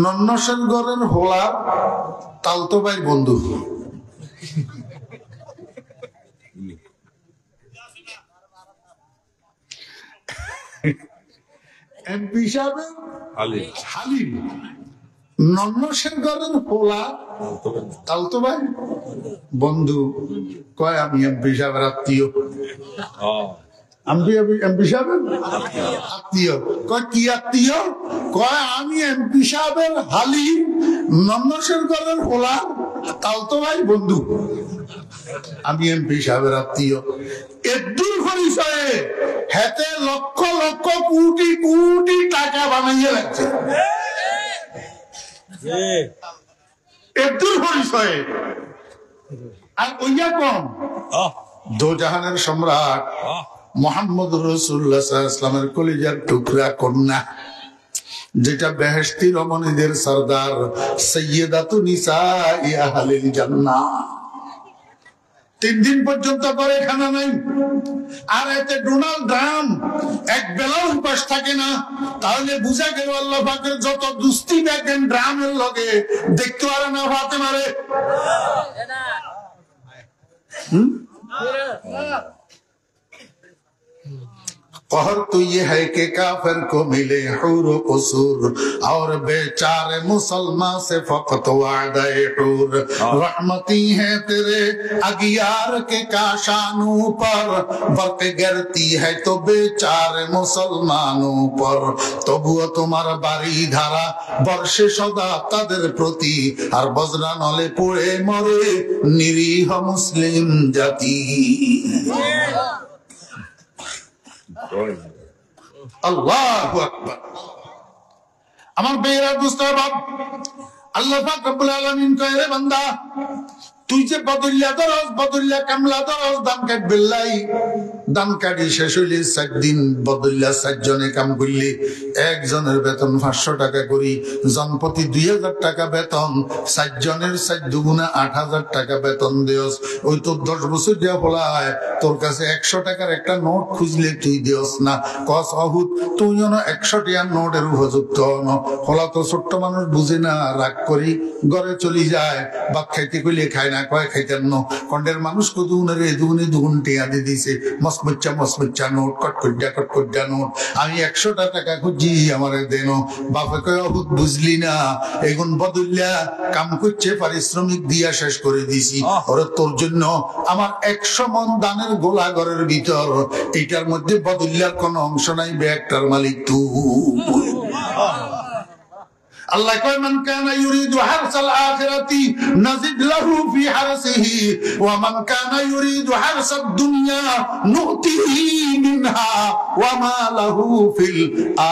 নন্নসেন গড়ের হোলা তালতো ভাই বন্ধু। এমপি সাহেবের হালির নন্নসেন গড়ের হোলা তালতো ভাই বন্ধু। কয় আমি এমপি সাহেবের আত্মীয়। এমপি সাহেবের আত্মীয়। কয় কি আত্মীয়? কয় আমি এমপি সাহেবের হালি নন্নসেন গড়ের হোলা তালতো ভাই বন্ধু, আমি এমপি সাহেবের আত্মীয়। এদুর পরিচয়ে হেতে লক্ষ লক্ষ কোটি কোটি টাকা বানাইয়া লাগছে, এদুর পরিচয়ে। আর ওইয়া কম দোজাহানের সম্রাট মুহাম্মদ রাসূলুল্লাহ সাল্লাল্লাহু আলাইহি ওয়াসাল্লামের কলিজার টুকরা কন্যা, যেটা বেহেশতি রমণীদের সরদার সাইয়্যিদাতু নিসাই আহলিল জান্নাহ। 3 দিন পর্যন্ত করে খানা নাই, আর এতে ডোনাল্ড ট্রাম্প এক বেলাও উপাস থাকে না। তাহলে বুঝা গেল আল্লাহ পাকের যত দুস্তি দেখেন ড্রামের লগে দেখতে পারে না ফাতেমারে। कहर तो ये है कि काफिर को मिले हूर कसूर और बेचारे मुसलमान से फकत वादा हूर। रहमती है तेरे अगियार के काशानों पर, बरक गिरती है तो बेचारे मुसलमानों पर। তবুও তোমার বাড়ি ধারা বর্ষে সদা তাদের প্রতি, আর বজরা নলে পড়ে মরে নিরীহ মুসলিম জাতি। আল্লাহু আকবার। আমার বেরা মুস্তাফাব আল্লাহ পাক রব্বুল আলামিন কয়, রে বান্দা তুই যে বদল্লা দরজ বদল্লা কামলা দরজ দান কাট বিল্লাই, দান কাটি শেষ হইলে 7 দিন বদল্লা 7 জনে কাম করলে একজনের বেতন 500 টাকা করি, জনপ্রতি 2000 টাকা বেতন, 7 জনের 7 দুগুণা 8000 টাকা বেতন দেওস। ওই তো 10 বছর দেওয়া বলায় তোর কাছে 100 টাকার একটা নোট খুঁজলে তুই দেওস না। কস অহুত তুই যেন 100 টাকার নোটের উপযুক্ত হন। হলা তো ছোট্ট মানুষ বুঝে না, রাগ করি ঘরে চলি যায়, ভাত খাইতে কইলে খায় না, কয় খাইতেন ন কন্ডের মানুষ কদুনের দুগুনি দুগুন টিয়া দিয়ে দিছে, মসমচ্চা নোট, কটকটা নোট। আমি 100 টাকা খুঁজি আমার দেন। বাপে কয় অহুত বুঝলি না, এগুন বদল্লা কাম করছে, পারিশ্রমিক দিয়া শেষ করে দিছি। ওরা তোর জন্য আমার 100 মন দানের গোলা ঘরের ভিতর, এইটার মধ্যে বদল্লার কোন অংশ নাই, ব্যাগটার মালিক তুই। আল্লাহ কয় মান কানা ইউরিদু হারসাল আখিরাতি নাজিদ লাহু ফি হারসিহি ওয়া মান কানা ইউরিদু হারসাদ দুনিয়া নুতিহি মিনহা ওয়া মা লাহু ফিল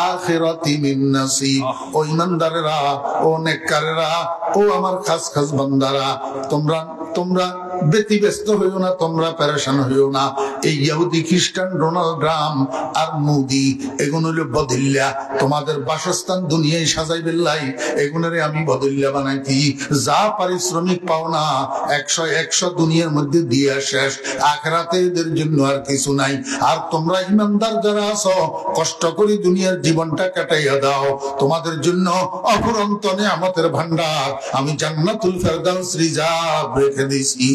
আখিরাতি মিন নাসিব। ও ইমানদারেরা, ও নেককারেরা, ও আমার খাস খাস বান্দারা, তোমরা তোমরা ব্যতিব্যস্ত হইও না, তোমরা পেরেশান হইও না। এই ইহুদি খ্রিস্টান ডোনাল্ড ট্রাম্প আর মোদি এগুলো হলো বদল্যা, তোমাদের বাসস্থান দুনিয়ায় সাজাই বেল্লাই এগুলোরে আমি বদল্যা বানাইছি। যা পারিশ্রমিক পাও না 100 দুনিয়ার মধ্যে দিয়ে শেষ, আখিরাতে এদের জন্য আর কিছু নাই। আর তোমরা ইমানদার যারা আছো কষ্ট করে দুনিয়ার জীবনটা কাটাইয়া দাও, তোমাদের জন্য অফুরন্ত নিয়ামতের ভান্ডার আমি জান্নাতুল ফেরদাউস রিজার্ভ রেখে দিয়েছি।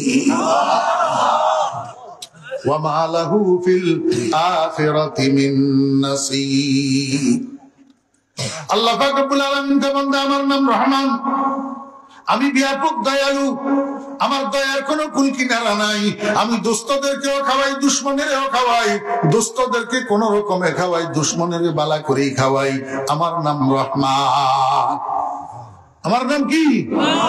ওয়ামা লাহু ফিল আখিরাতি মিন নাসীব। আল্লাহ পাক রব্বুল আলামিন বান্দা, আমার নাম রহমান, আমি ব্যাপক দয়ালু, আমার দয়ার কোনো কুল কিনারা নাই। আমি দোস্তদেরকেও খাওয়াই, দুশ্মনেরও খাওয়াই, দোস্তদেরকে কোন রকমে খাওয়াই, দুশ্মনের বালা করেই খাওয়াই। আমার নাম রহমান। আমার নাম কি?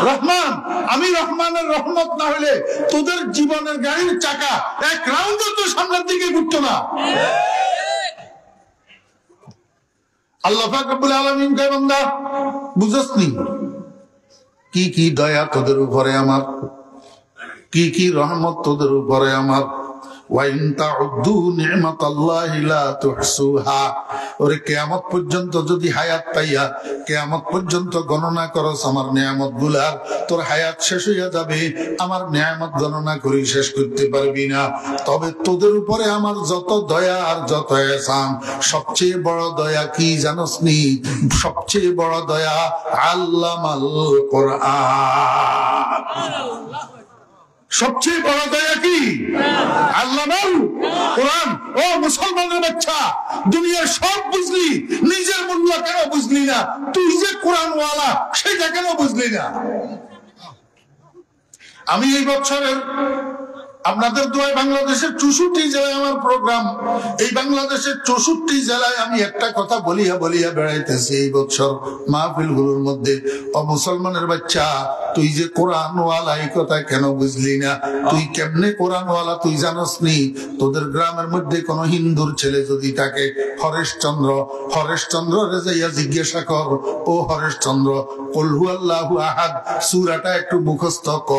রহমান। আমি রহমানের রহমত না হলে তোদের জীবনের গাড়ির চাকা এক রাউন্ড তো সামনের দিকে ঘুরতো না। আল্লাহ পাক রব্বুল আলামিন কয় বান্দা বুঝছনি কি কি দয়া তোদের উপরে আমার, কি কি রহমত তোদের উপরে আমার। ওয়াইন তাউদ্দু নি'মাতাল্লাহি লা তুহসুহা। ওরে কিয়ামত পর্যন্ত যদি হায়াত পাইয়া কিয়ামত পর্যন্ত গণনা করস আমার নিয়ামত গুলার, তোর হায়াত শেষ হইয়া যাবে, আমার নিয়ামত গণনা করে শেষ করতে পারবি না। তবে তোদের উপরে আমার যত দয়া আর যত এহসান, সবচেয়ে বড় দয়া কি জানোস নি? সবচেয়ে বড় দয়া আল্লামাল কোরআন। সবচেয়ে বড় দয়া কি? আল্লামাল কোরআন। ও মুসলমানের বাচ্চা, দুনিয়ার সব বুঝলি, নিজের মূল্য কেন বুঝলি না? তুই যে কোরআন ওয়ালা সেটা কেন বুঝলি না? আমি এই বছরের আপনাদের দোয়ায় বাংলাদেশের 64 জেলায় আমার প্রোগ্রাম। এই বাংলাদেশের 64 জেলায় আমি একটা কথা বলিয়া বলিয়া বেড়াইতেছি এই বছর মাহফিল গুলোর মধ্যে। ও মুসলমানের বাচ্চা, তুই যে কোরআন ওয়ালা এই কথা কেন বুঝলি না? তুই কেমনে কোরআন ওয়ালা তুই জানোস নি? তোদের গ্রামের মধ্যে কোন হিন্দুর ছেলে যদি থাকে, হরেশচন্দ্র রে যাইয়া জিজ্ঞাসা কর, ও হরেশচন্দ্র কুল হুয়াল্লাহু আহাদ সূরাটা একটু মুখস্থ ক।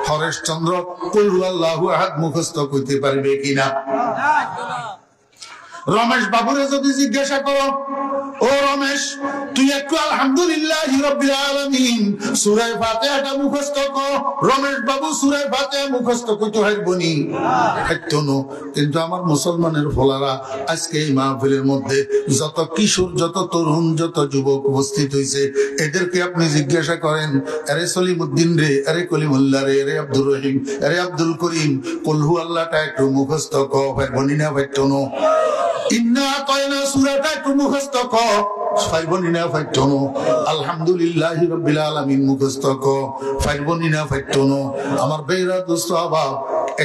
হরেশচন্দ্র কুল হুয়াল্লাহু আহাদ মুখস্থ করতে পারবে কিনা? রমেশ বাবুরে যদি জিজ্ঞাসা করো, ও রমেশ তুই একটু আলহামদুলিল্লাহি রাব্বিল আলামিন সূরা ফাতিহাটা মুখস্থ কর। রমেশ বাবু সূরা ফাতিহা মুখস্থ করতে পারবনি? একটুনো। কিন্তু আমার মুসলমানের ফলারা আজকে এই মাহফিলের মধ্যে যত কিশোর, যত তরুণ, যত যুবক উপস্থিত হয়েছে, এদেরকে আপনি জিজ্ঞাসা করেন, আরে সলিমউদ্দিন রে, আরে কলিমুল্লাহ রে, আরে আব্দুর রহিম, আরে আব্দুল করিম, কুল হু আল্লাহটা একটু মুখস্থ কর, পারবনি না? পারতনো। ইন্না আতাইনা সূরাটা একটু মুখস্থ কর, পারবনি না? পারতনো। আলহামদুলিল্লাহি রাব্বিল আলামিন মুখস্থ কর, পারবনি না? পারতনো। আমার বেরা দোস্ত আবাব,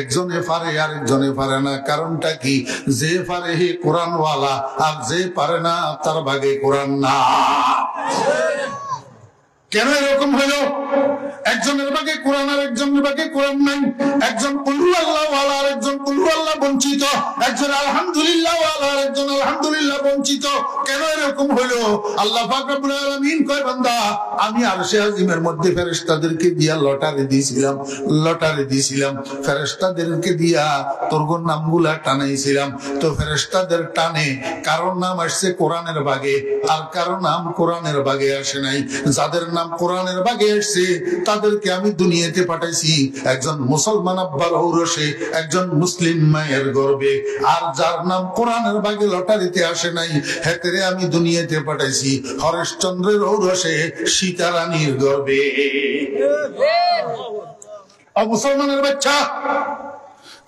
একজনে পারে আর একজনে পারে না। কারণটা কি? যে পারে হে কোরআন ওয়ালা, আর যে পারে না তার ভাগে কোরআন না। কেন এরকম হলো? একজনের ভাগে কোরআন আর একজনের ভাগে কোরআন নাই। একজন কুল হু আল্লাহ ওয়ালা আর একজন কুল হু আল্লাহ বঞ্চিত। একজন আলহামদুলিল্লাহ ওয়ালা আর একজন আলহামদুলিল্লাহ বঞ্চিত। কেন এরকম হলো? আল্লাহ পাক রব্বুল আলামিন কয় বান্দা, আমি আরশে আজিমের মধ্যে ফেরেশতাদেরকে দিয়া লটারি দিয়েছিলাম। ফেরেশতাদেরকে দিয়া তোর নামগুলা টানাইছিলাম। তো ফেরেশতাদের টানে কারোর নাম আসছে কোরআনের ভাগে, আর কারো নাম কোরআনের ভাগে আসে নাই। যাদের নাম কোরআনের ভাগে আসছে তাদেরকে আমি দুনিয়াতে পাঠাইছি একজন মুসলমান আব্বার ঔরসে, একজন মুসলিম মায়ের গর্বে। আর যার নাম কোরআনের ভাগে লটারিতে আসে নাই, হেতেরে আমি দুনিয়াতে পাঠাইছি হরেশচন্দ্রের ঔরসে, সীতারানীর গর্বে। মুসলমানের বাচ্চা,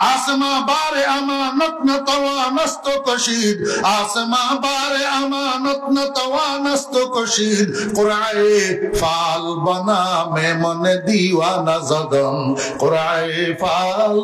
आसमा बारे अमानत न तवानस्त कशीद, आसमा बारे अमानत न तवानस्त कशीद, कुराए फाल बना में मन दीवाना जदम, कुराए फाल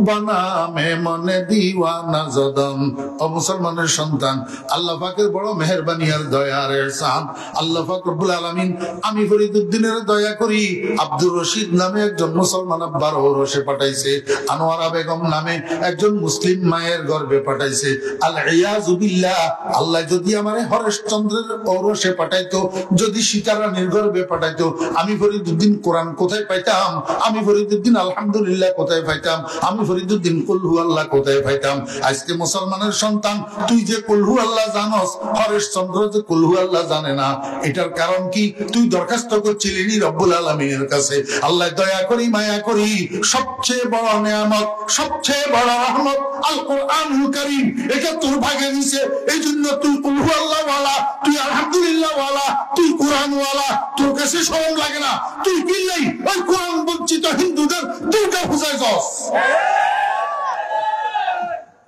बना में मन दीवाना जदम। और मुसलमाনের সন্তান, আল্লাহ পাকের বড় মেহেরবানি আর দয়ার এহসান। আল্লাহ পাক রব্বুল আলামিন আমি ফরিদউদ্দিনের দয়া করি আব্দুর রশিদ নামে একজন মুসলমান আব্বার ঔরসে পাঠাইছে। আনোয়ারা বেগম নামে একজন মুসলিম মায়ের গর্ভে পাঠাইছে। আল ইয়াযু বিল্লাহ, আল্লাহ যদি আমারে হরেশচন্দ্রের ঔরসে পাঠাইতো, যদি সীতারানীর গর্ভে পাঠাইতো, আমি ফরিদউদ্দিন কোরআন কোথায় পাইতাম? আমি ফরিদউদ্দিন আলহামদুলিল্লাহ কোথায় পাইতাম? আমি ফরিদউদ্দিন কুল হু আল্লাহ কোথায় পাইতাম? আজকে মুসলমানের সন্তান, তুই যে কুল হু আল্লাহ জানোস, হরেশচন্দ্র যে কুল হু আল্লাহ জানে না, এটার কারণ কি? তুই দরখাস্ত করছিলি রব্বুল আলামিনের কাছে, আল্লাহ দয়া করি মায়া করি, সবচেয়ে বড় নিয়ামত, সবচেয়ে বড় রহমত আল কোরআনুল কারীম, এটা তোর ভাগে দিয়েছে। এই জন্য তুই কুল হু আল্লাহ ওয়ালা, তুই আলহামদুলিল্লাহ ওয়ালা, তুই কোরআন ওয়ালা, তোর কাছে শরম লাগে না? তুই বিল্লাই ওই কোরআন বঞ্চিত হিন্দুদের দুর্গা পূজায় যাস,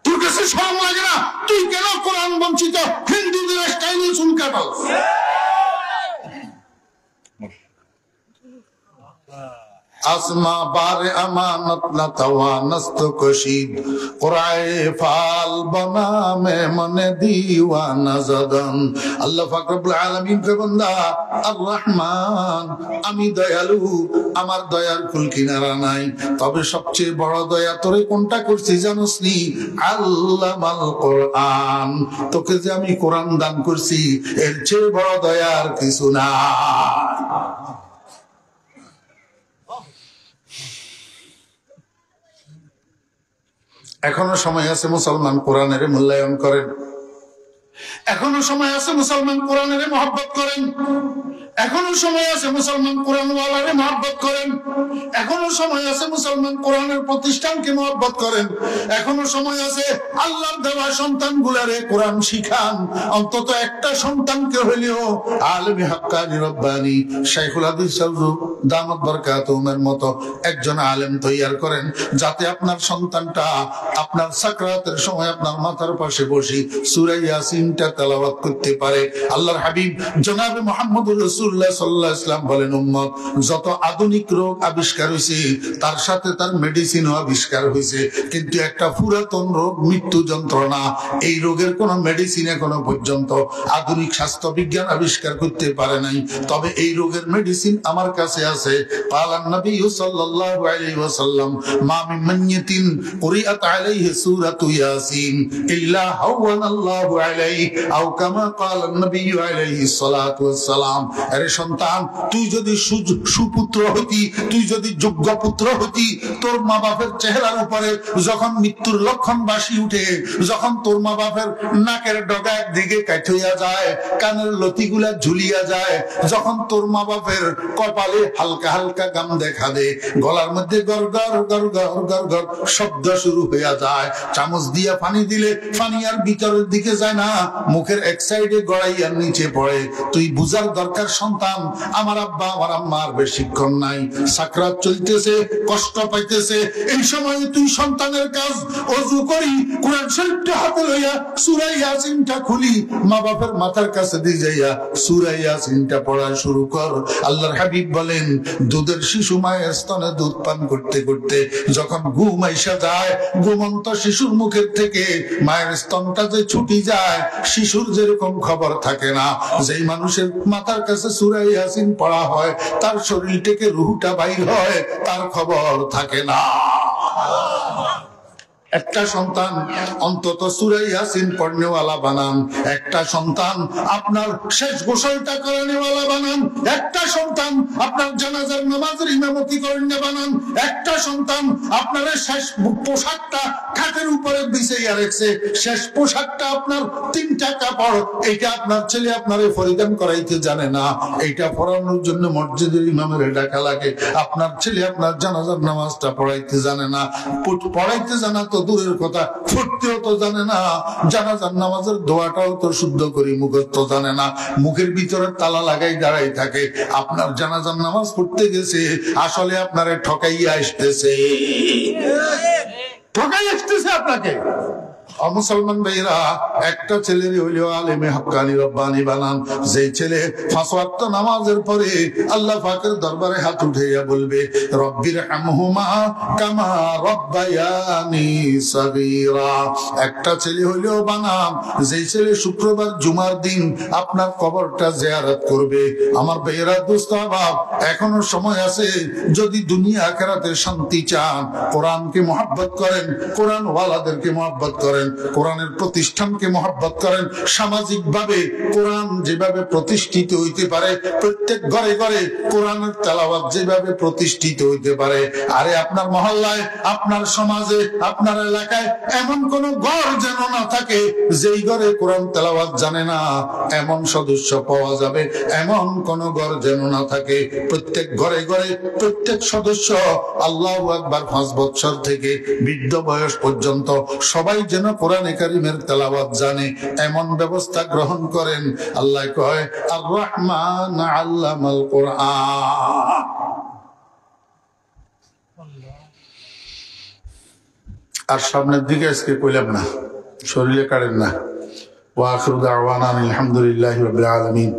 তোর কাছে শরম লাগে না? তুই কেন কোরআন বঞ্চিত হিন্দুদের স্টাইলে চুল কাটাস? आसमा बारे अमानत न तवानस्त कशीद कुराए फाल बना में मन दीवाना जदन। अल्लाह पाक रब्बुल आलामीन के बंदा আর রহমান, আমি দয়ালু, আমার দয়ার কুল কিনারা নাই, তবে সবচেয়ে বড় দয়া তোরে কোনটা করছি জানোস নি? আল্লামাল কোরআন, তোকে যে আমি কোরআন দান করছি, এর চেয়ে বড় দয়ার কিছু না। এখনো সময় আছে মুসলমান কোরআনের মূল্যায়ন করেন, এখনো সময় আছে মুসলমান কোরআনের মহব্বত করেন, এখনো সময় আছে মুসলমান কোরআন ওয়ালারে মহব্বত করেন, এখনো সময় আছে মুসলমান কোরআনের প্রতিষ্ঠানকে মহব্বত করেন, এখনো সময় আছে আল্লাহর দেওয়া সন্তানগুলারে কোরআন শিখান। অন্তত একটা সন্তানকে হইলেও আলেমে হাক্কানি রব্বানি শাইখুল হাদিস হুজুর দামাত বরকাতুহুমের মতো একজন আলেম তৈয়ার করেন, যাতে আপনার সন্তানটা আপনার সাকরাতের সময় আপনার মাথার পাশে বসে সূরা ইয়াসিনটা তেলাওয়াত করতে পারে। আল্লাহর হাবিব জনাবে মুহাম্মদুর রাসূলুল্লাহ সাল্লাল্লাহু আলাইহি ওয়াসাল্লাম বলেন, উম্মত, যত আধুনিক রোগ আবিষ্কার হয়েছে তার সাথে তার মেডিসিনও আবিষ্কার হয়েছে, কিন্তু একটা পুরাতন রোগ মৃত্যু যন্ত্রণা, এই রোগের কোন মেডিসিন এখনো পর্যন্ত আধুনিক স্বাস্থ্য বিজ্ঞান আবিষ্কার করতে পারে নাই। তবে এই রোগের মেডিসিন আমার কাছে আছে। পালান নবী সাল্লাল্লাহু আলাইহি ওয়াসাল্লাম, মা মিন মাইয়িতিন কুরিআত আলাইহি সূরাতু ইয়াসিন ইল্লা হাওয়ানাল্লাহু আলাইহি আও কামা ক্বালা নবী আলাইহি সালাতু ওয়াসসালাম। আরে সন্তান, তুই যদি সুপুত্র হতি, তুই যদি যোগ্য পুত্র হতি, তোর মা বাপের চেহারার উপরে যখন মৃত্যুর লক্ষণ বাসি উঠে, যখন তোর মা বাপের নাকের ডগা একদিকে কাঠিয়া যায়, কানের লতিগুলা ঝুলিয়া যায়, যখন তোর মা বাপের কপালে হালকা হালকা গাম দেখা দে, গলার মধ্যে গড় গড় গড় গড় গড় গড় শব্দ শুরু হইয়া যায়, চামচ দিয়া পানি দিলে পানি আর ভিতরের দিকে যায় না, মুখের এক সাইডে গড়াইয়ার নিচে পড়ে, তুই বুঝার দরকার সন্তান, আমার আব্বা আমার আম্মার বেশিক্ষণ নাই, সাকরাত চলতেছে, কষ্ট পাইতেছে। এই সময় তুই সন্তানের কাজ, ওযু করি, কোরআন শরীফটা হাতে লইয়া সূরা ইয়াসিনটা খুলি, মা বাপের মাথার কাছে দিয়ে যাইয়া সূরা ইয়াসিনটা পড়া শুরু কর। আল্লাহর হাবিব বলেন, দুধের শিশু মায়ের স্তনে দুধ পান করতে করতে যখন ঘুম আইসা যায়, ঘুমন্ত শিশুর মুখের থেকে মায়ের স্তনটা যে ছুটি যায়, শিশুর যেরকম খবর থাকে না, যেই মানুষের মাথার কাছে সূরা ইয়াসিন পড়া হয়, তার শরীর থেকে রূহটা বাইর হয়, তার খবর থাকে না। একটা সন্তান অন্তত সূরা ইয়াসিন পড়নেওয়ালা বানান, একটা সন্তান আপনার শেষ গোসলটা করানেওয়ালা বানান, একটা সন্তান আপনার জানাজার নামাজের ইমামতি করেনে বানান, একটা সন্তান আপনার শেষ পোশাকটা খাটের উপরে বিছাইয়া রেখেছে, শেষ পোশাকটা আপনার 3টা কাপড়, এইটা আপনার ছেলে আপনারে পরিধান করাইতে জানে না, এইটা পড়ানোর জন্য মসজিদের ইমামের ডাকা লাগে, আপনার ছেলে আপনার জানাজার নামাজটা পড়াইতে জানে না, পড়াইতে জানা তো দূরের কথা, পড়তেও তো জানে না, জানাজার নামাজের দোয়াটাও তো শুদ্ধ করি মুখস্থ জানে না, মুখের ভিতরে তালা লাগাই দাঁড়াই থাকে। আপনার জানাজার নামাজ পড়তে গেছে, আসলে আপনারে ঠকাইয়া আসতেছে, ঠকাই আসতেছে আপনাকে। মুসলমান ভাইরা, একটা ছেলের হইলেও আলেমে হাক্কানি রব্বানি বানান। যে ছেলে 5 ওয়াক্ত নামাজের পরে আল্লাহ পাকের দরবারে হাত উঠাইয়া বলবে রব্বির হামহুমা কামা রব্বায়ানি সাগীরা। একটা ছেলে হইলেও বানান, যে ছেলে শুক্রবার জুমার দিন আপনার কবরটা জিয়ারত করবে। আমার ভাইরা, দোস্ত আহবাব, এখনো সময় আছে। যদি দুনিয়া আখিরাতে শান্তি চান, কোরআনকে মহব্বত করেন, কোরআন ওয়ালাদেরকে মহব্বত করেন, কোরআনের প্রতিষ্ঠানকে মহব্বত করেন। সামাজিক ভাবে কোরআন যেভাবে প্রতিষ্ঠিত হইতে পারে, প্রত্যেক ঘরে ঘরে কোরআনের তেলাওয়াত যেভাবে প্রতিষ্ঠিত হইতে পারে, আরে আপনার মহল্লায়, আপনার সমাজে, আপনার এলাকায় এমন কোন ঘর যেন না থাকে যেই ঘরে কোরআন তেলাওয়াত জানে না, এমন সদস্য পাওয়া যাবে। এমন কোন ঘর যেন না থাকে। প্রত্যেক ঘরে ঘরে প্রত্যেক সদস্য আল্লাহু আকবার 5 বছর থেকে বৃদ্ধ বয়স পর্যন্ত সবাই যেন কোরআনে কারিমের তেলাওয়াত জানে, এমন ব্যবস্থা গ্রহণ করেন। আল্লাহ কয় আর রহমান আল্লামাল কোরআন। আর সামনের দিকে আজকে কইলাম না, শরীরে কাড়েন না। ওয়া আখিরু দাওয়ানা আলহামদুলিল্লাহি রাব্বিল আলামিন।